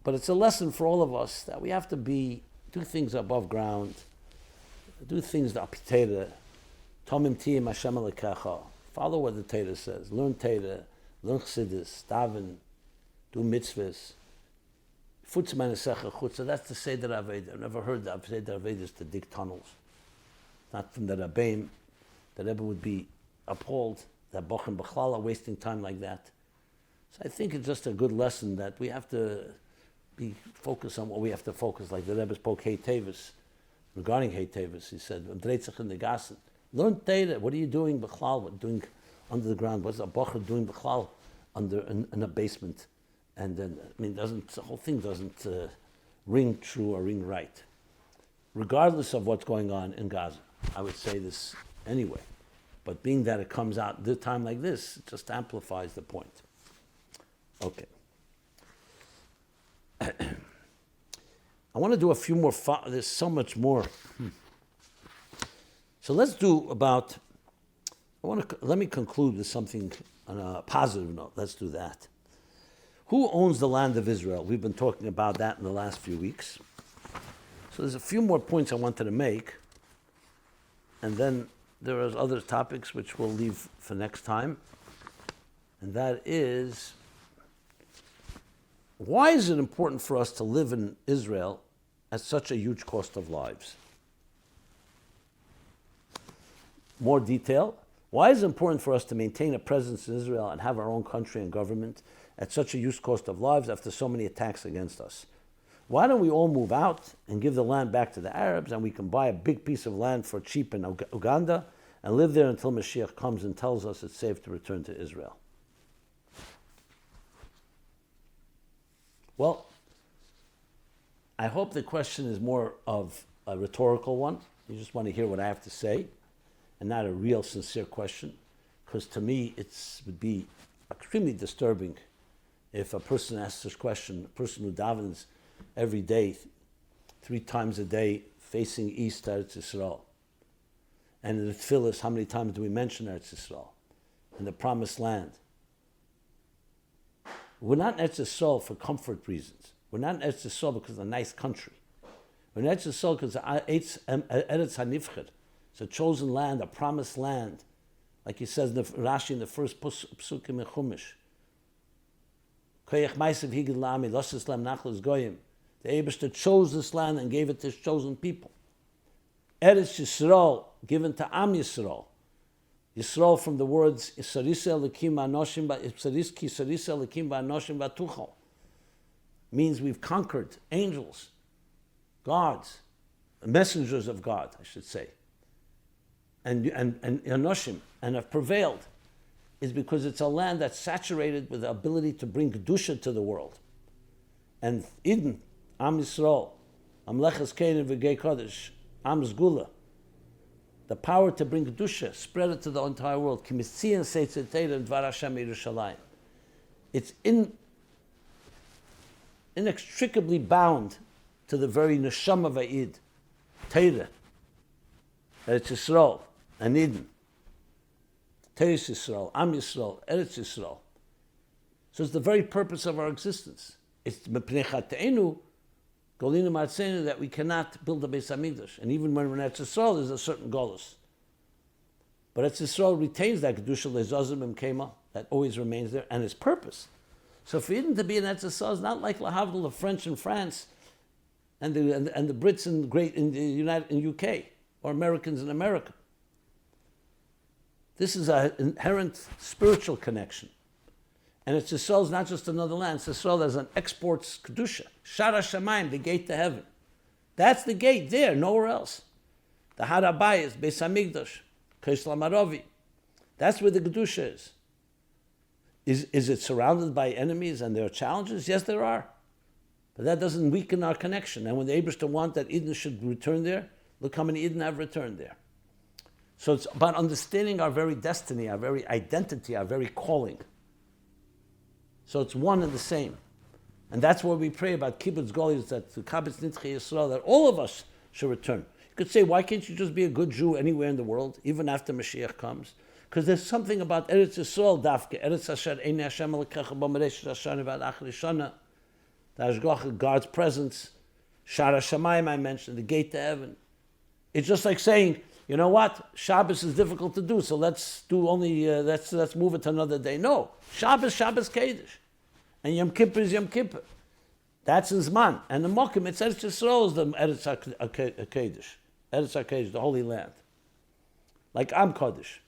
But it's a lesson for all of us that we have to do things above ground, do things the apitera, Tomim Tiyim Hashem Alekacha. Follow what the Torah says. Learn Torah, learn Chassidus, daven, do mitzvos. Futz Menasecha Chutza, that's the Seder Aveda. I've never heard that Seder Aveda is to dig tunnels. Not from the Rebbeim. The Rebbe would be appalled that Bochum Bechlal are wasting time like that. So I think it's just a good lesson that we have to be focused on what we have to focus. Like the Rebbe spoke Hey Teves, regarding Hey Teves, he said, in the Gaza. Learn Torah. What are you doing Bechlal? What doing under the ground? What's a Bocher doing Bechlal in a basement? And then, I mean, the whole thing doesn't ring true or ring right. Regardless of what's going on in Gaza, I would say this anyway. But being that it comes out at a time like this, it just amplifies the point. Okay. I want to do a few more, there's so much more. So let's do about, let me conclude with something on a positive note. Let's do that. Who owns the land of Israel? We've been talking about that in the last few weeks. So there's a few more points I wanted to make. And then there are other topics which we'll leave for next time. And that is, why is it important for us to live in Israel at such a huge cost of lives? More detail. Why is it important for us to maintain a presence in Israel and have our own country and government at such a huge cost of lives after so many attacks against us? Why don't we all move out and give the land back to the Arabs, and we can buy a big piece of land for cheap in Uganda and live there until Moshiach comes and tells us it's safe to return to Israel? Well, I hope the question is more of a rhetorical one. You just want to hear what I have to say, and not a real sincere question, because to me it would be extremely disturbing if a person asks this question, a person who davens every day, 3 times a day, facing east to Eretz Yisrael. And in the tefillas, how many times do we mention Eretz Yisrael? In the promised land. We're not in Eretz Yisrael for comfort reasons. We're not in Eretz Yisrael because it's a nice country. We're in Eretz Yisrael because it's Eretz HaNivchad. It's a chosen land, a promised land. Like he says in Rashi in the first psukim in Chumash. The Eibishter chose this land and gave it to his chosen people. Eretz Yisrael, given to Am Yisrael. Yisrael from the words means we've conquered angels, gods, messengers of God, I should say, and Anoshim, and have prevailed, is because it's a land that's saturated with the ability to bring Kedusha to the world. And Eden, Am Yisrael, Amleches Kein V'Gei Kodesh, Am's geulah, the power to bring Kedusha, spread it to the entire world. It's inextricably bound to the very neshama va'id, Torah, Eretz Yisrael, and Eden. Teves Yisrael, Am Yisrael, Eretz Yisrael. So it's the very purpose of our existence. It's mepnei chateinu, golinu ma'atzenu, that we cannot build a Beis Hamikdash. And even when we're in Eretz Yisrael, there's a certain galus. But Eretz Yisrael retains that kedusha le'zazim imkema that always remains there, and its purpose. So for Eden to be in Eretz Yisrael is not like lahavdil, the French in France, and the Brits in the UK, or Americans in America. This is an inherent spiritual connection. And it's Yisrael is not just another land. It's Yisrael as an exports kedusha. Shara Shamayim, the gate to heaven. That's the gate there, nowhere else. The Har HaBayis, Beis HaMikdash, Kosel HaMaravi. That's where the kedusha is. Is it surrounded by enemies and there are challenges? Yes, there are. But that doesn't weaken our connection. And when the Eibishter want that Eden should return there, look how many Eden have returned there. So it's about understanding our very destiny, our very identity, our very calling. So it's one and the same. And that's why we pray about kibbutz galus, that the kibbutz nitchei Yisrael, that all of us should return. You could say, why can't you just be a good Jew anywhere in the world, even after Moshiach comes? Because there's something about Eretz Yisrael, Dafke, Eretz Asher, Ein Hashem Elokecha B'Meresh Hashanah V'ad Achri Shana, the Hashgacha, God's presence, Shara Shamayim I mentioned, the gate to heaven. It's just like saying, you know what, Shabbos is difficult to do, so let's do only, let's move it to another day. No, Shabbos Kedish. And Yom Kippur is Yom Kippur. That's in Zman. And the Mokim, it's Eretz Yisrael is the Eretz HaKedish. Eretz HaKedish, the Holy Land. Like Am Kodesh.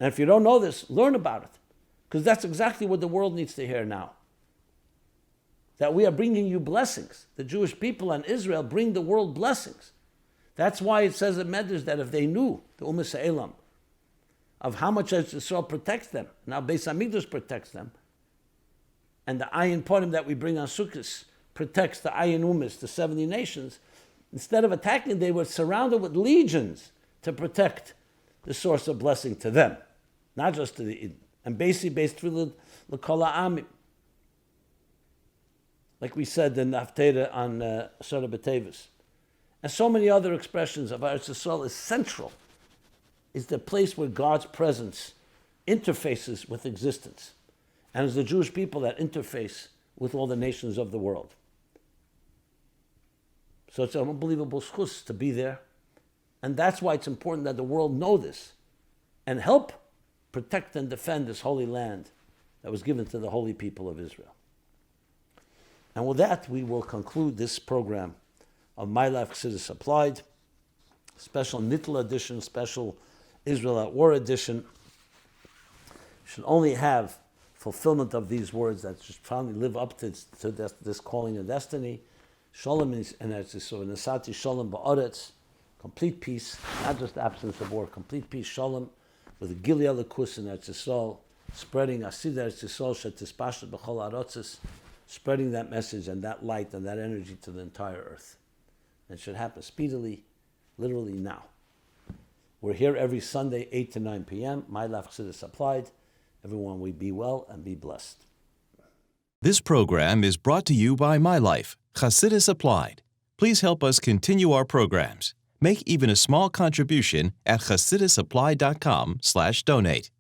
And if you don't know this, learn about it. Because that's exactly what the world needs to hear now. That we are bringing you blessings. The Jewish people and Israel bring the world blessings. That's why it says in Medrash that if they knew, the Umas Elam, of how much Yisrael protects them, now Beis HaMikdash protects them, and the Ayin Ponim that we bring on Sukkot protects the Ayin Umas, the 70 nations, instead of attacking, they were surrounded with legions to protect the source of blessing to them, not just to the Eden. And basically based through the Kol Ha'amim. Like we said in the Haftarah on Torah Teves. And so many other expressions of Eretz Yisrael is central, is the place where God's presence interfaces with existence. And it's the Jewish people that interface with all the nations of the world. So it's an unbelievable schus to be there. And that's why it's important that the world know this and help protect and defend this holy land that was given to the holy people of Israel. And with that, we will conclude this program of My Life Chassidus Applied, special Nittel edition, special Israel at War edition. Should only have fulfillment of these words that should finally live up to this calling and destiny. Shalom and Eretz Yisrael, Nesati Shalom Ba'aretz, complete peace, not just absence of war, complete peace, Shalom, with a geulah Elokus in Eretz Yisrael, spreading Asid Eretz Yisrael Shetispashet B'chol Arotzes, spreading that message and that light and that energy to the entire earth. And it should happen speedily, literally now. We're here every Sunday, 8 to 9 p.m. My Life Chassidus Applied. Everyone, we be well and be blessed. This program is brought to you by My Life, Chassidus Applied. Please help us continue our programs. Make even a small contribution at chassidusapply.com/donate.